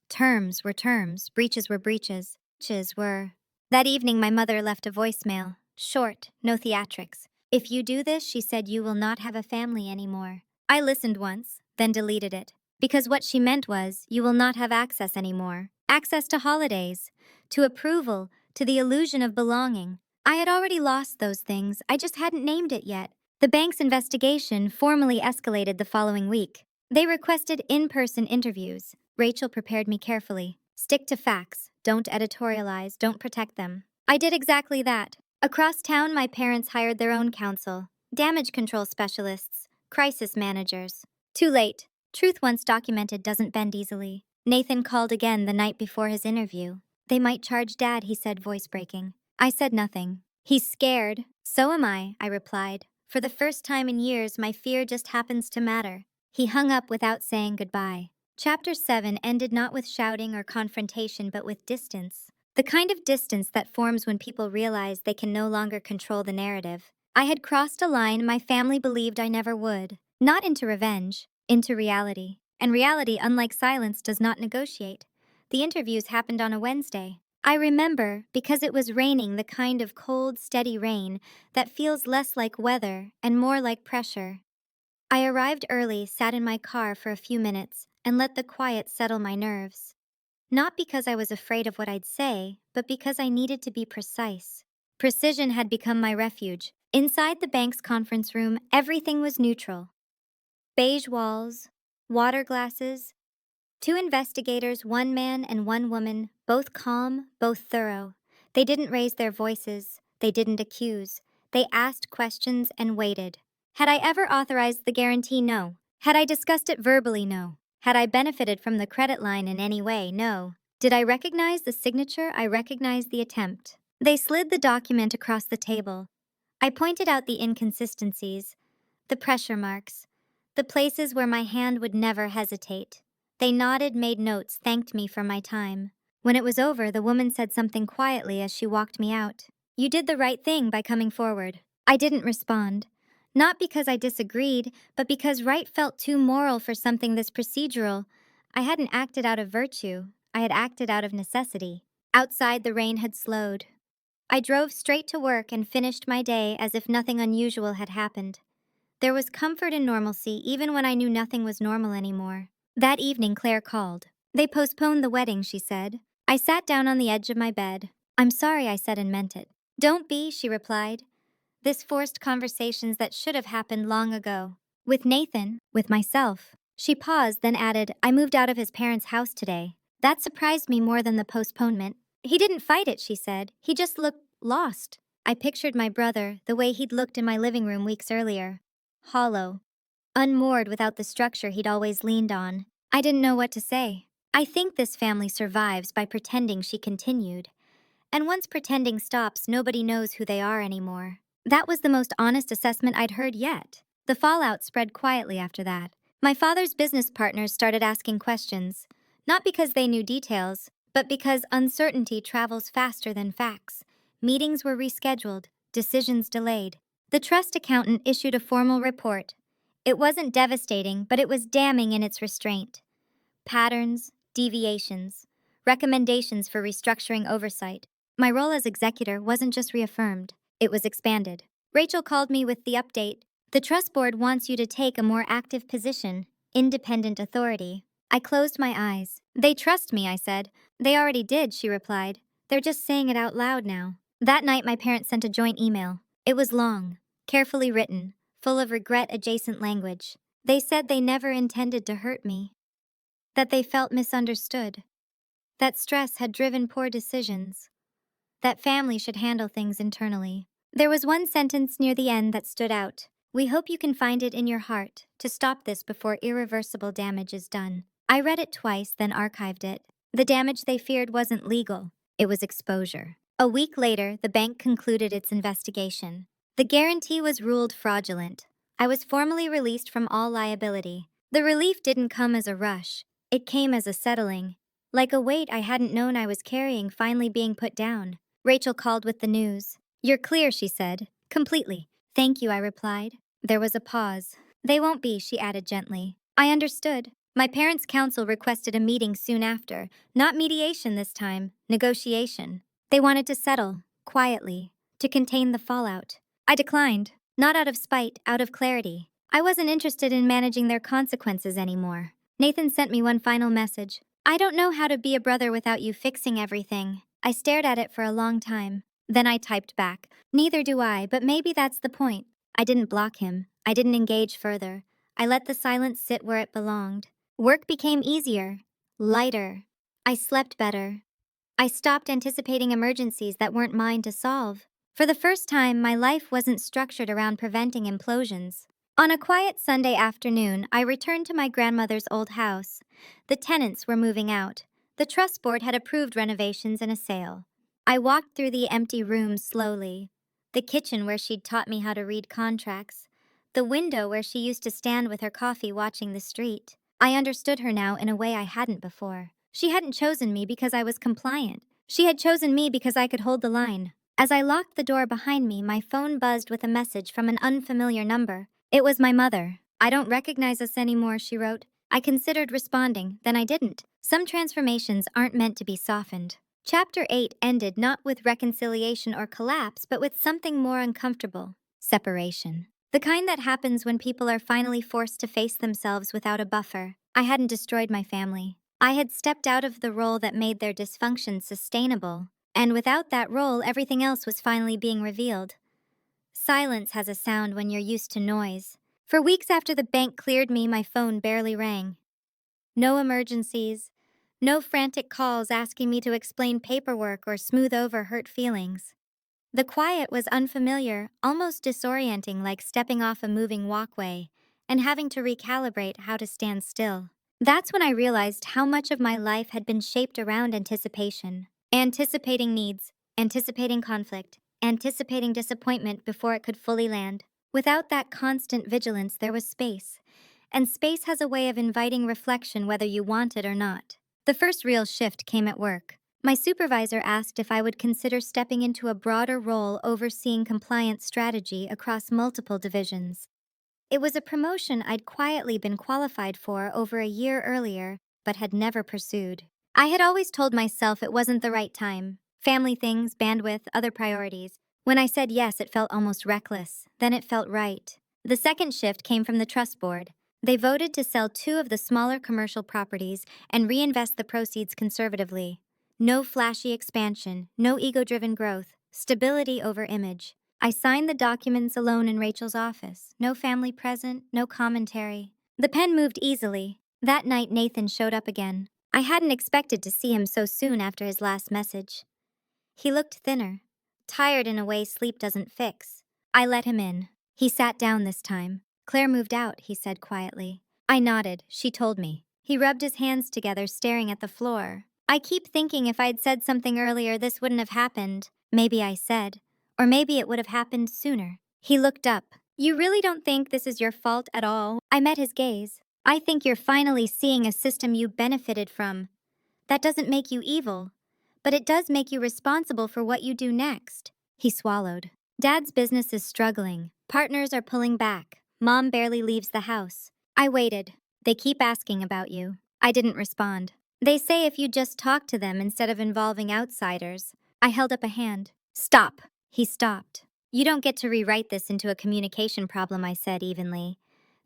Terms were terms, breaches were breaches, breaches were... That evening, my mother left a voicemail. Short, no theatrics. If you do this, she said, you will not have a family anymore. I listened once, then deleted it. Because what she meant was, you will not have access anymore. Access to holidays, to approval, to the illusion of belonging. I had already lost those things, I just hadn't named it yet. The bank's investigation formally escalated the following week. They requested in-person interviews. Rachel prepared me carefully. Stick to facts, don't editorialize, don't protect them. I did exactly that. Across town, my parents hired their own counsel, damage control specialists, crisis managers. Too late. Truth once documented doesn't bend easily. Nathan called again the night before his interview. They might charge Dad, he said, voice breaking. I said nothing. He's scared. So am I replied. For the first time in years, my fear just happens to matter. He hung up without saying goodbye. Chapter 7 ended not with shouting or confrontation, but with distance. The kind of distance that forms when people realize they can no longer control the narrative. I had crossed a line my family believed I never would. Not into revenge, into reality. And reality, unlike silence, does not negotiate. The interviews happened on a Wednesday. I remember because it was raining, the kind of cold, steady rain that feels less like weather and more like pressure. I arrived early, sat in my car for a few minutes, and let the quiet settle my nerves. Not because I was afraid of what I'd say, but because I needed to be precise. Precision had become my refuge. Inside the bank's conference room, everything was neutral. Beige walls, water glasses, 2 investigators, 1 man and 1 woman, both calm, both thorough. They didn't raise their voices, they didn't accuse. They asked questions and waited. Had I ever authorized the guarantee? No. Had I discussed it verbally? No. Had I benefited from the credit line in any way? No. Did I recognize the signature? I recognized the attempt. They slid the document across the table. I pointed out the inconsistencies, the pressure marks, the places where my hand would never hesitate. They nodded, made notes, thanked me for my time. When it was over, the woman said something quietly as she walked me out. You did the right thing by coming forward. I didn't respond. Not because I disagreed, but because right felt too moral for something this procedural. I hadn't acted out of virtue. I had acted out of necessity. Outside, the rain had slowed. I drove straight to work and finished my day as if nothing unusual had happened. There was comfort in normalcy even when I knew nothing was normal anymore. That evening, Claire called. They postponed the wedding, she said. I sat down on the edge of my bed. I'm sorry, I said and meant it. Don't be, she replied. This forced conversations that should have happened long ago. With Nathan, with myself. She paused, then added, I moved out of his parents' house today. That surprised me more than the postponement. He didn't fight it, she said. He just looked lost. I pictured my brother, the way he'd looked in my living room weeks earlier. Hollow. Unmoored without the structure he'd always leaned on. I didn't know what to say. I think this family survives by pretending, she continued. And once pretending stops, nobody knows who they are anymore. That was the most honest assessment I'd heard yet. The fallout spread quietly after that. My father's business partners started asking questions, not because they knew details, but because uncertainty travels faster than facts. Meetings were rescheduled, decisions delayed. The trust accountant issued a formal report. It wasn't devastating, but it was damning in its restraint. Patterns, deviations, recommendations for restructuring oversight. My role as executor wasn't just reaffirmed, it was expanded. Rachel called me with the update. The trust board wants you to take a more active position, independent authority. I closed my eyes. They trust me, I said. They already did, she replied. They're just saying it out loud now. That night, my parents sent a joint email. It was long, carefully written, full of regret-adjacent language. They said they never intended to hurt me, that they felt misunderstood, that stress had driven poor decisions, that family should handle things internally. There was one sentence near the end that stood out. We hope you can find it in your heart to stop this before irreversible damage is done. I read it twice, then archived it. The damage they feared wasn't legal. It was exposure. A week later, the bank concluded its investigation. The guarantee was ruled fraudulent. I was formally released from all liability. The relief didn't come as a rush. It came as a settling. like a weight I hadn't known I was carrying finally being put down. Rachel called with the news. "You're clear," she said. "Completely." "Thank you," I replied. There was a pause. "They won't be," she added gently. I understood. My parents' counsel requested a meeting soon after. Not mediation this time, negotiation. They wanted to settle, quietly, to contain the fallout. I declined, not out of spite, out of clarity. I wasn't interested in managing their consequences anymore. Nathan sent me one final message. "I don't know how to be a brother without you fixing everything." I stared at it for a long time. Then I typed back, "Neither do I, but maybe that's the point." I didn't block him. I didn't engage further. I let the silence sit where it belonged. Work became easier, lighter. I slept better. I stopped anticipating emergencies that weren't mine to solve. For the first time, my life wasn't structured around preventing implosions. On a quiet Sunday afternoon, I returned to my grandmother's old house. The tenants were moving out. The trust board had approved renovations and a sale. I walked through the empty rooms slowly. The kitchen where she'd taught me how to read contracts. The window where she used to stand with her coffee watching the street. I understood her now in a way I hadn't before. She hadn't chosen me because I was compliant. She had chosen me because I could hold the line. As I locked the door behind me, my phone buzzed with a message from an unfamiliar number. It was my mother. "I don't recognize us anymore," she wrote. I considered responding, then I didn't. Some transformations aren't meant to be softened. Chapter 8 ended not with reconciliation or collapse, but with something more uncomfortable: separation. The kind that happens when people are finally forced to face themselves without a buffer. I hadn't destroyed my family. I had stepped out of the role that made their dysfunction sustainable. And without that role, everything else was finally being revealed. Silence has a sound when you're used to noise. For weeks after the bank cleared me, my phone barely rang. No emergencies. No frantic calls asking me to explain paperwork or smooth over hurt feelings. The quiet was unfamiliar, almost disorienting, like stepping off a moving walkway and having to recalibrate how to stand still. That's when I realized how much of my life had been shaped around anticipation. Anticipating needs, anticipating conflict, anticipating disappointment before it could fully land. Without that constant vigilance, there was space. And space has a way of inviting reflection whether you want it or not. The first real shift came at work. My supervisor asked if I would consider stepping into a broader role overseeing compliance strategy across multiple divisions. It was a promotion I'd quietly been qualified for over a year earlier, but had never pursued. I had always told myself it wasn't the right time. Family things, bandwidth, other priorities. When I said yes, it felt almost reckless. Then it felt right. The second shift came from the trust board. They voted to sell 2 of the smaller commercial properties and reinvest the proceeds conservatively. No flashy expansion, no ego-driven growth, stability over image. I signed the documents alone in Rachel's office. No family present, no commentary. The pen moved easily. That night, Nathan showed up again. I hadn't expected to see him so soon after his last message. He looked thinner, tired in a way sleep doesn't fix. I let him in. He sat down this time. "Claire moved out," he said quietly. I nodded. "She told me." He rubbed his hands together, staring at the floor. "I keep thinking if I'd said something earlier, this wouldn't have happened." Maybe I said. Or maybe it would have happened sooner. He looked up. "You really don't think this is your fault at all?" I met his gaze. "I think you're finally seeing a system you benefited from. That doesn't make you evil, but it does make you responsible for what you do next." He swallowed. "Dad's business is struggling. Partners are pulling back. Mom barely leaves the house." I waited. "They keep asking about you." I didn't respond. "They say if you just talk to them instead of involving outsiders." I held up a hand. "Stop." He stopped. "You don't get to rewrite this into a communication problem," I said evenly.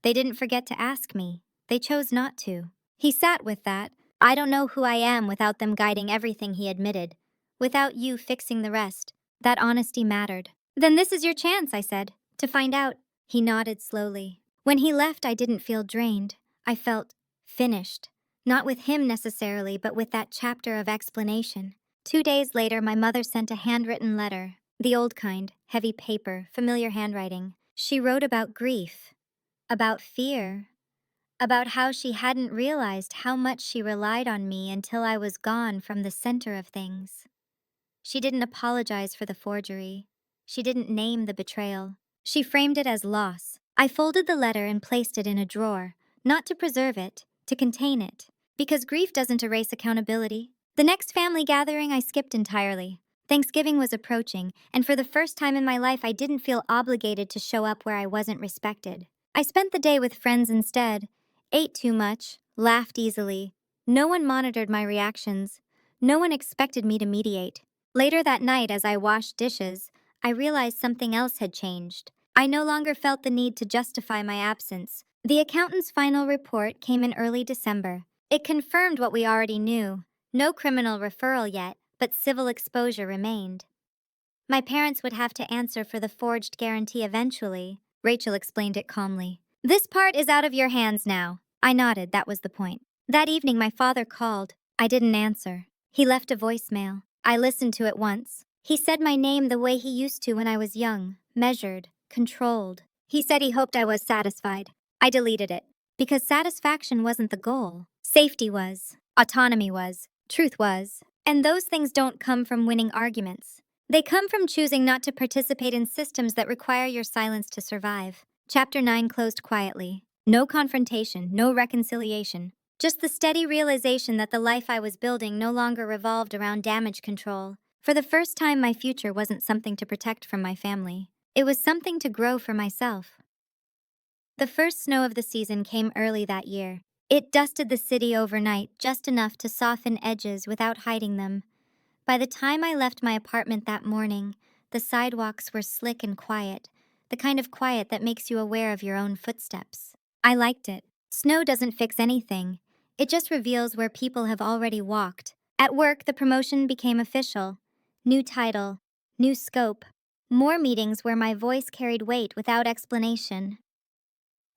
"They didn't forget to ask me. They chose not to." He sat with that. "I don't know who I am without them guiding everything," he admitted. "Without you fixing the rest." That honesty mattered. "Then this is your chance," I said, "to find out." He nodded slowly. When he left, I didn't feel drained. I felt finished. Not with him necessarily, but with that chapter of explanation. 2 days later, my mother sent a handwritten letter. The old kind, heavy paper, familiar handwriting. She wrote about grief, about fear, about how she hadn't realized how much she relied on me until I was gone from the center of things. She didn't apologize for the forgery. She didn't name the betrayal. She framed it as loss. I folded the letter and placed it in a drawer, not to preserve it, to contain it. Because grief doesn't erase accountability. The next family gathering I skipped entirely. Thanksgiving was approaching, and for the first time in my life, I didn't feel obligated to show up where I wasn't respected. I spent the day with friends instead, ate too much, laughed easily. No one monitored my reactions. No one expected me to mediate. Later that night, as I washed dishes, I realized something else had changed. I no longer felt the need to justify my absence. The accountant's final report came in early December. It confirmed what we already knew. No criminal referral yet, but civil exposure remained. My parents would have to answer for the forged guarantee eventually. Rachel explained it calmly. This part is out of your hands now. I nodded, that was the point. That evening, my father called. I didn't answer. He left a voicemail. I listened to it once. He said my name the way he used to when I was young, measured, controlled. He said he hoped I was satisfied. I deleted it. Because satisfaction wasn't the goal. Safety was. Autonomy was. Truth was. And those things don't come from winning arguments. They come from choosing not to participate in systems that require your silence to survive. Chapter 9 closed quietly. No confrontation, no reconciliation. Just the steady realization that the life I was building no longer revolved around damage control. For the first time, my future wasn't something to protect from my family. It was something to grow for myself. The first snow of the season came early that year. It dusted the city overnight, just enough to soften edges without hiding them. By the time I left my apartment that morning, the sidewalks were slick and quiet, the kind of quiet that makes you aware of your own footsteps. I liked it. Snow doesn't fix anything. It just reveals where people have already walked. At work, the promotion became official. New title, new scope, more meetings where my voice carried weight without explanation.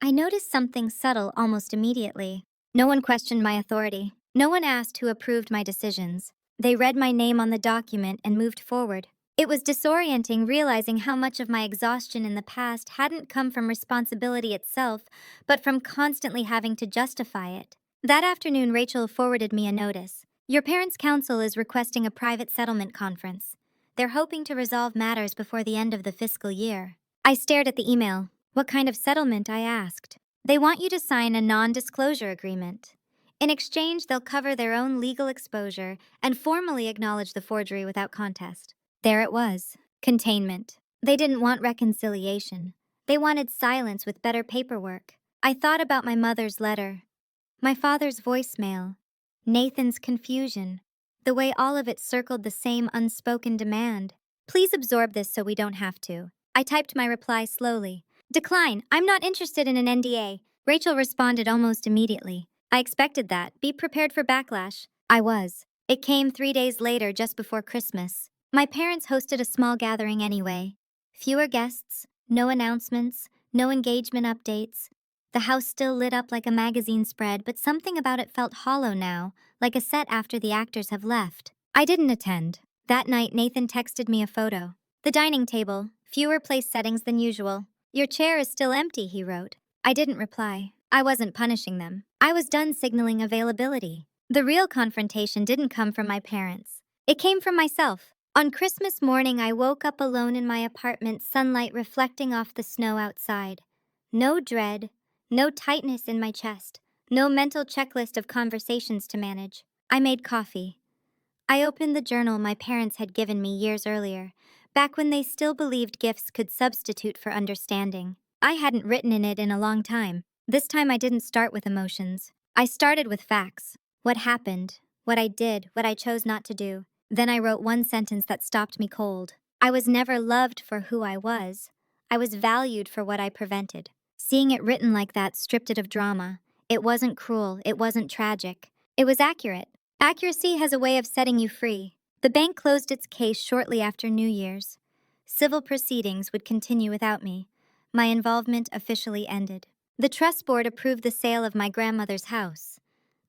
I noticed something subtle almost immediately. No one questioned my authority. No one asked who approved my decisions. They read my name on the document and moved forward. It was disorienting realizing how much of my exhaustion in the past hadn't come from responsibility itself, but from constantly having to justify it. That afternoon, Rachel forwarded me a notice. Your parents' council is requesting a private settlement conference. They're hoping to resolve matters before the end of the fiscal year. I stared at the email. What kind of settlement, I asked. They want you to sign a non-disclosure agreement. In exchange, they'll cover their own legal exposure and formally acknowledge the forgery without contest. There it was. Containment. They didn't want reconciliation. They wanted silence with better paperwork. I thought about my mother's letter, my father's voicemail, Nathan's confusion, the way all of it circled the same unspoken demand. Please absorb this so we don't have to. I typed my reply slowly. Decline. I'm not interested in an NDA. Rachel responded almost immediately. I expected that. Be prepared for backlash. I was. It came 3 days later, just before Christmas. My parents hosted a small gathering anyway. Fewer guests, no announcements, no engagement updates. The house still lit up like a magazine spread, but something about it felt hollow now, like a set after the actors have left. I didn't attend. That night, Nathan texted me a photo. The dining table, fewer place settings than usual. Your chair is still empty, he wrote. I didn't reply. I wasn't punishing them. I was done signaling availability. The real confrontation didn't come from my parents. It came from myself. On Christmas morning, I woke up alone in my apartment, sunlight reflecting off the snow outside. No dread, no tightness in my chest, no mental checklist of conversations to manage. I made coffee. I opened the journal my parents had given me years earlier, back when they still believed gifts could substitute for understanding. I hadn't written in it in a long time. This time I didn't start with emotions. I started with facts. What happened, what I did, what I chose not to do. Then I wrote one sentence that stopped me cold. I was never loved for who I was. I was valued for what I prevented. Seeing it written like that stripped it of drama. It wasn't cruel, it wasn't tragic. It was accurate. Accuracy has a way of setting you free. The bank closed its case shortly after New Year's. Civil proceedings would continue without me. My involvement officially ended. The trust board approved the sale of my grandmother's house.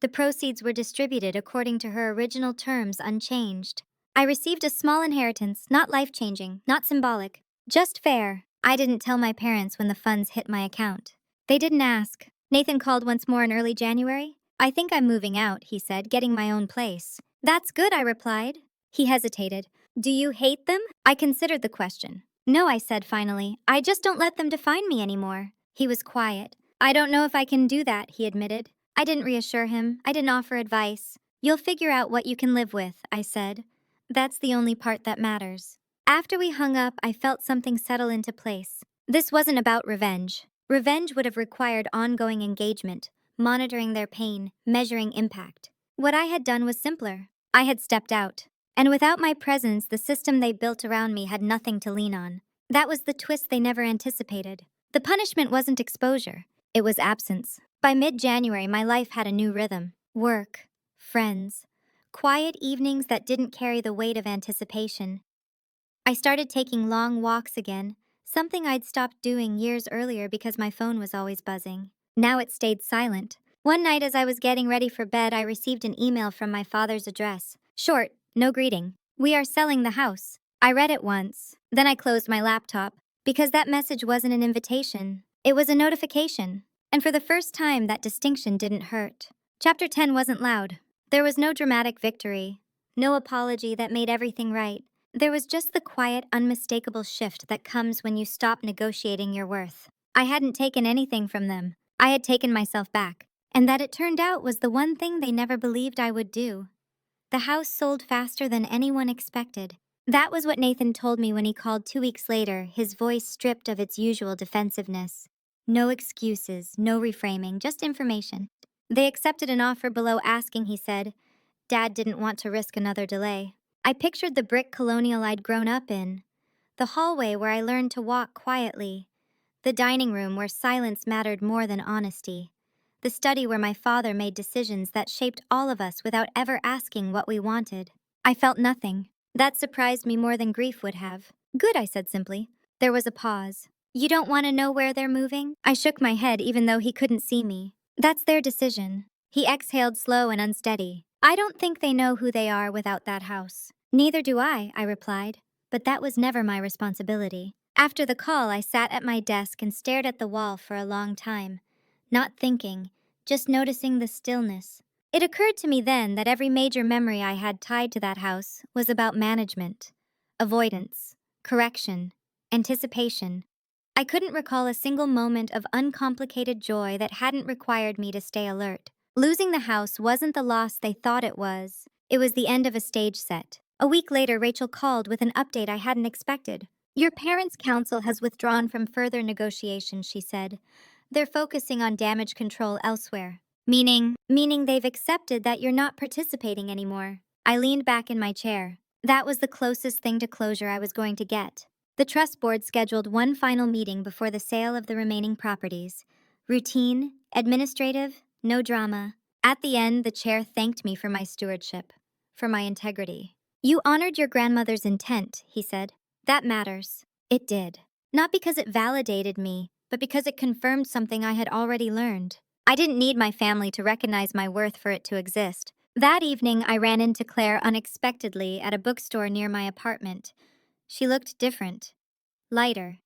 The proceeds were distributed according to her original terms, unchanged. I received a small inheritance, not life-changing, not symbolic, just fair. I didn't tell my parents when the funds hit my account. They didn't ask. Nathan called once more in early January. I think I'm moving out, he said, getting my own place. That's good, I replied. He hesitated. Do you hate them? I considered the question. No, I said finally. I just don't let them define me anymore. He was quiet. I don't know if I can do that, he admitted. I didn't reassure him. I didn't offer advice. You'll figure out what you can live with, I said. That's the only part that matters. After we hung up, I felt something settle into place. This wasn't about revenge. Revenge would have required ongoing engagement, monitoring their pain, measuring impact. What I had done was simpler. I had stepped out. And without my presence, the system they built around me had nothing to lean on. That was the twist they never anticipated. The punishment wasn't exposure, it was absence. By mid-January, my life had a new rhythm. Work, friends, quiet evenings that didn't carry the weight of anticipation. I started taking long walks again, something I'd stopped doing years earlier because my phone was always buzzing. Now it stayed silent. One night as I was getting ready for bed, I received an email from my father's address. Short, no greeting. We are selling the house. I read it once. Then I closed my laptop, because that message wasn't an invitation. It was a notification. And for the first time, that distinction didn't hurt. Chapter 10 wasn't loud. There was no dramatic victory, no apology that made everything right. There was just the quiet, unmistakable shift that comes when you stop negotiating your worth. I hadn't taken anything from them. I had taken myself back. And that it turned out was the one thing they never believed I would do. The house sold faster than anyone expected. That was what Nathan told me when he called 2 weeks later, his voice stripped of its usual defensiveness. No excuses, no reframing, just information. They accepted an offer below asking, he said. Dad didn't want to risk another delay. I pictured the brick colonial I'd grown up in, the hallway where I learned to walk quietly, the dining room where silence mattered more than honesty, the study where my father made decisions that shaped all of us without ever asking what we wanted. I felt nothing. That surprised me more than grief would have. Good, I said simply. There was a pause. You don't want to know where they're moving? I shook my head even though he couldn't see me. That's their decision. He exhaled slow and unsteady. I don't think they know who they are without that house. Neither do I replied. But that was never my responsibility. After the call, I sat at my desk and stared at the wall for a long time. Not thinking, just noticing the stillness. It occurred to me then that every major memory I had tied to that house was about management, avoidance, correction, anticipation. I couldn't recall a single moment of uncomplicated joy that hadn't required me to stay alert. Losing the house wasn't the loss they thought it was. It was the end of a stage set. A week later, Rachel called with an update I hadn't expected. Your parents' counsel has withdrawn from further negotiations, she said. They're focusing on damage control elsewhere. Meaning they've accepted that you're not participating anymore. I leaned back in my chair. That was the closest thing to closure I was going to get. The trust board scheduled one final meeting before the sale of the remaining properties. Routine, administrative, no drama. At the end, the chair thanked me for my stewardship, for my integrity. You honored your grandmother's intent, he said. That matters. It did. Not because it validated me, but because it confirmed something I had already learned. I didn't need my family to recognize my worth for it to exist. That evening, I ran into Claire unexpectedly at a bookstore near my apartment. She looked different. Lighter.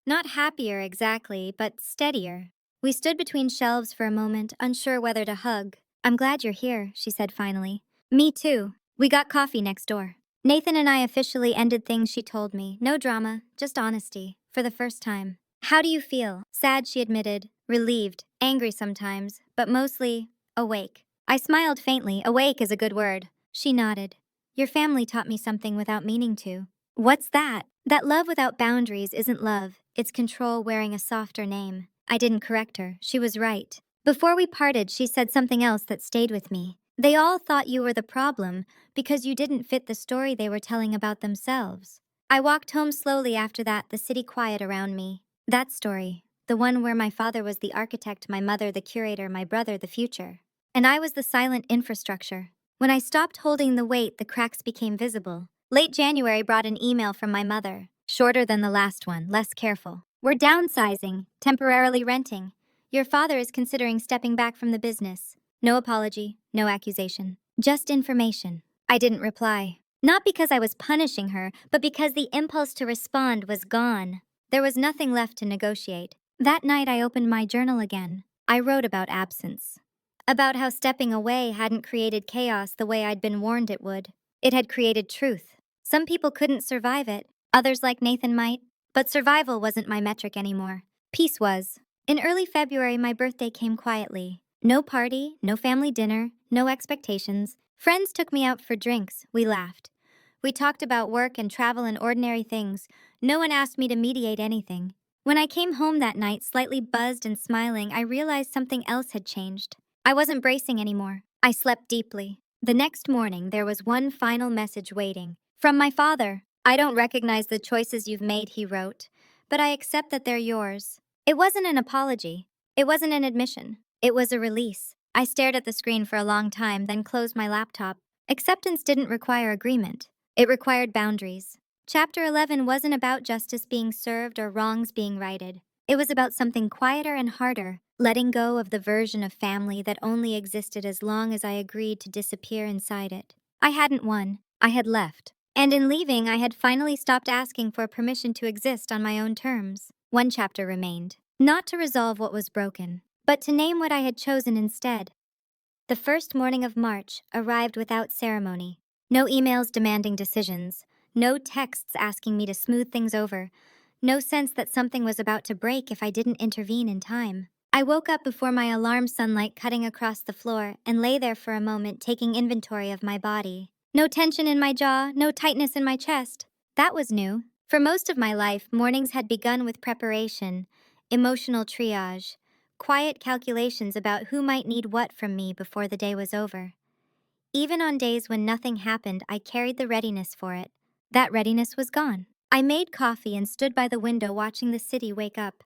Not happier exactly, but steadier. We stood between shelves for a moment, unsure whether to hug. I'm glad you're here, she said finally. Me too. We got coffee next door. Nathan and I officially ended things she told me. No drama, just honesty, for the first time. How do you feel? Sad, she admitted. Relieved, angry sometimes, but mostly awake. I smiled faintly. Awake is a good word. She nodded. Your family taught me something without meaning to. What's that? That love without boundaries isn't love. It's control wearing a softer name. I didn't correct her. She was right. Before we parted, she said something else that stayed with me. They all thought you were the problem because you didn't fit the story they were telling about themselves. I walked home slowly after that, the city quiet around me. That story, the one where my father was the architect, my mother the curator, my brother the future. And I was the silent infrastructure. When I stopped holding the weight, the cracks became visible. Late January brought an email from my mother. Shorter than the last one, less careful. We're downsizing, temporarily renting. Your father is considering stepping back from the business. No apology, no accusation. Just information. I didn't reply. Not because I was punishing her, but because the impulse to respond was gone. There was nothing left to negotiate. That night I opened my journal again. I wrote about absence. About how stepping away hadn't created chaos the way I'd been warned it would. It had created truth. Some people couldn't survive it. Others like Nathan might. But survival wasn't my metric anymore. Peace was. In early February, my birthday came quietly. No party, no family dinner, no expectations. Friends took me out for drinks. We laughed. We talked about work and travel and ordinary things. No one asked me to mediate anything. When I came home that night, slightly buzzed and smiling, I realized something else had changed. I wasn't bracing anymore. I slept deeply. The next morning, there was one final message waiting. From my father. I don't recognize the choices you've made, he wrote, but I accept that they're yours. It wasn't an apology. It wasn't an admission. It was a release. I stared at the screen for a long time, then closed my laptop. Acceptance didn't require agreement. It required boundaries. Chapter 11 wasn't about justice being served or wrongs being righted. It was about something quieter and harder, letting go of the version of family that only existed as long as I agreed to disappear inside it. I hadn't won. I had left. And in leaving, I had finally stopped asking for permission to exist on my own terms. One chapter remained. Not to resolve what was broken, but to name what I had chosen instead. The first morning of March arrived without ceremony. No emails demanding decisions. No texts asking me to smooth things over. No sense that something was about to break if I didn't intervene in time. I woke up before my alarm sunlight cutting across the floor and lay there for a moment taking inventory of my body. No tension in my jaw, no tightness in my chest. That was new. For most of my life, mornings had begun with preparation, emotional triage, quiet calculations about who might need what from me before the day was over. Even on days when nothing happened, I carried the readiness for it. That readiness was gone. I made coffee and stood by the window watching the city wake up.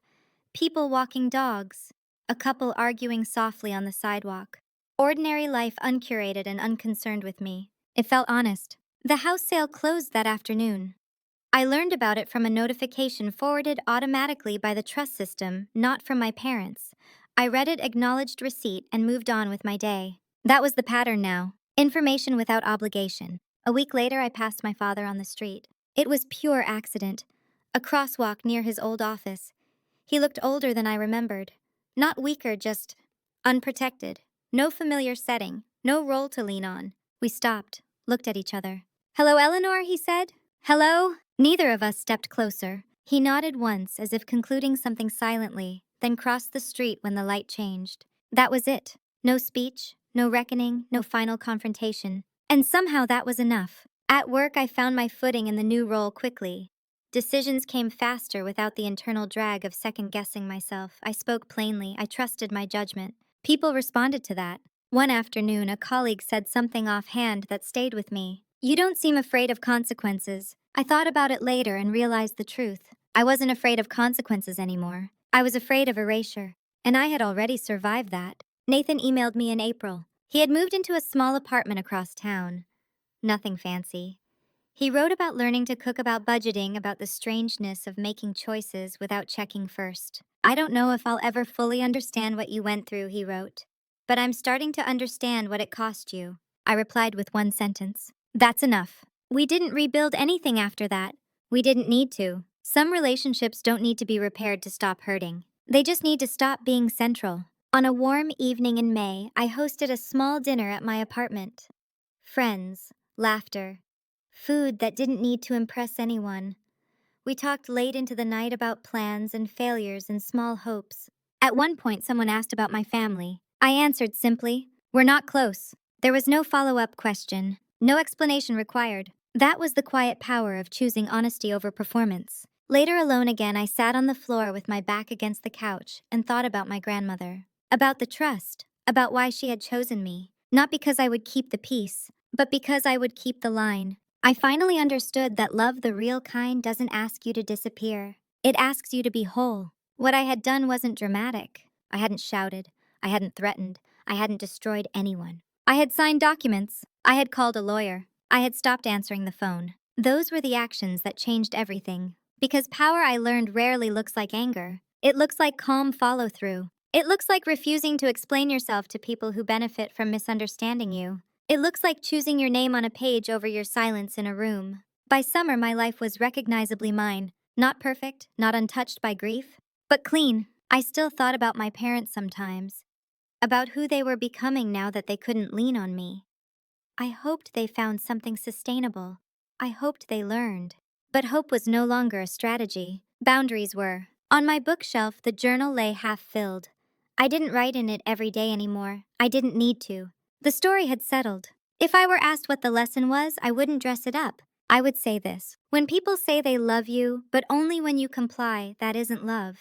People walking dogs. A couple arguing softly on the sidewalk. Ordinary life uncurated and unconcerned with me. It felt honest. The house sale closed that afternoon. I learned about it from a notification forwarded automatically by the trust system, not from my parents. I read it, acknowledged receipt, and moved on with my day. That was the pattern now. Information without obligation. A week later, I passed my father on the street. It was pure accident. A crosswalk near his old office. He looked older than I remembered. Not weaker, just unprotected. No familiar setting. No role to lean on. We stopped, looked at each other. "Hello, Eleanor," he said. "Hello?" Neither of us stepped closer. He nodded once, as if concluding something silently, then crossed the street when the light changed. That was it. No speech, no reckoning, no final confrontation. And somehow that was enough. At work, I found my footing in the new role quickly. Decisions came faster without the internal drag of second-guessing myself. I spoke plainly. I trusted my judgment. People responded to that. One afternoon, a colleague said something offhand that stayed with me. "You don't seem afraid of consequences." I thought about it later and realized the truth. I wasn't afraid of consequences anymore. I was afraid of erasure. And I had already survived that. Nathan emailed me in April. He had moved into a small apartment across town. Nothing fancy. He wrote about learning to cook, about budgeting, about the strangeness of making choices without checking first. "I don't know if I'll ever fully understand what you went through," he wrote. "But I'm starting to understand what it cost you." I replied with one sentence. That's enough. We didn't rebuild anything after that. We didn't need to. Some relationships don't need to be repaired to stop hurting. They just need to stop being central. On a warm evening in May, I hosted a small dinner at my apartment. Friends, laughter, food that didn't need to impress anyone. We talked late into the night about plans and failures and small hopes. At one point, someone asked about my family. I answered simply, "We're not close." There was no follow-up question, no explanation required. That was the quiet power of choosing honesty over performance. Later, alone again, I sat on the floor with my back against the couch and thought about my grandmother. About the trust, about why she had chosen me. Not because I would keep the peace, but because I would keep the line. I finally understood that love, the real kind, doesn't ask you to disappear. It asks you to be whole. What I had done wasn't dramatic. I hadn't shouted. I hadn't threatened. I hadn't destroyed anyone. I had signed documents. I had called a lawyer. I had stopped answering the phone. Those were the actions that changed everything. Because power, I learned, rarely looks like anger. It looks like calm follow-through. It looks like refusing to explain yourself to people who benefit from misunderstanding you. It looks like choosing your name on a page over your silence in a room. By summer, my life was recognizably mine. Not perfect, not untouched by grief, but clean. I still thought about my parents sometimes. About who they were becoming now that they couldn't lean on me. I hoped they found something sustainable. I hoped they learned. But hope was no longer a strategy. Boundaries were. On my bookshelf, the journal lay half-filled. I didn't write in it every day anymore. I didn't need to. The story had settled. If I were asked what the lesson was, I wouldn't dress it up. I would say this: when people say they love you, but only when you comply, that isn't love.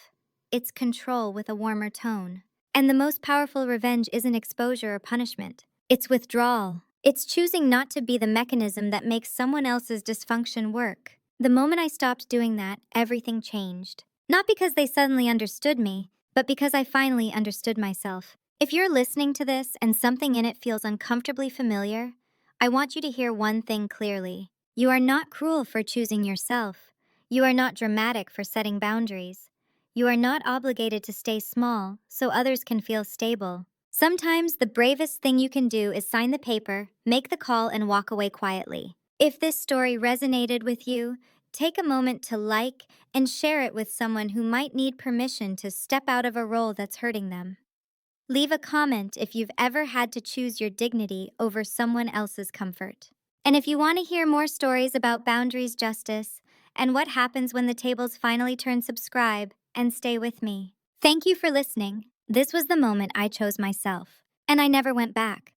It's control with a warmer tone. And the most powerful revenge isn't exposure or punishment. It's withdrawal. It's choosing not to be the mechanism that makes someone else's dysfunction work. The moment I stopped doing that, everything changed. Not because they suddenly understood me, but because I finally understood myself. If you're listening to this and something in it feels uncomfortably familiar, I want you to hear one thing clearly. You are not cruel for choosing yourself. You are not dramatic for setting boundaries. You are not obligated to stay small so others can feel stable. Sometimes the bravest thing you can do is sign the paper, make the call, and walk away quietly. If this story resonated with you, take a moment to like and share it with someone who might need permission to step out of a role that's hurting them. Leave a comment if you've ever had to choose your dignity over someone else's comfort. And if you want to hear more stories about boundaries, justice, and what happens when the tables finally turn, subscribe and stay with me. Thank you for listening. This was the moment I chose myself, and I never went back.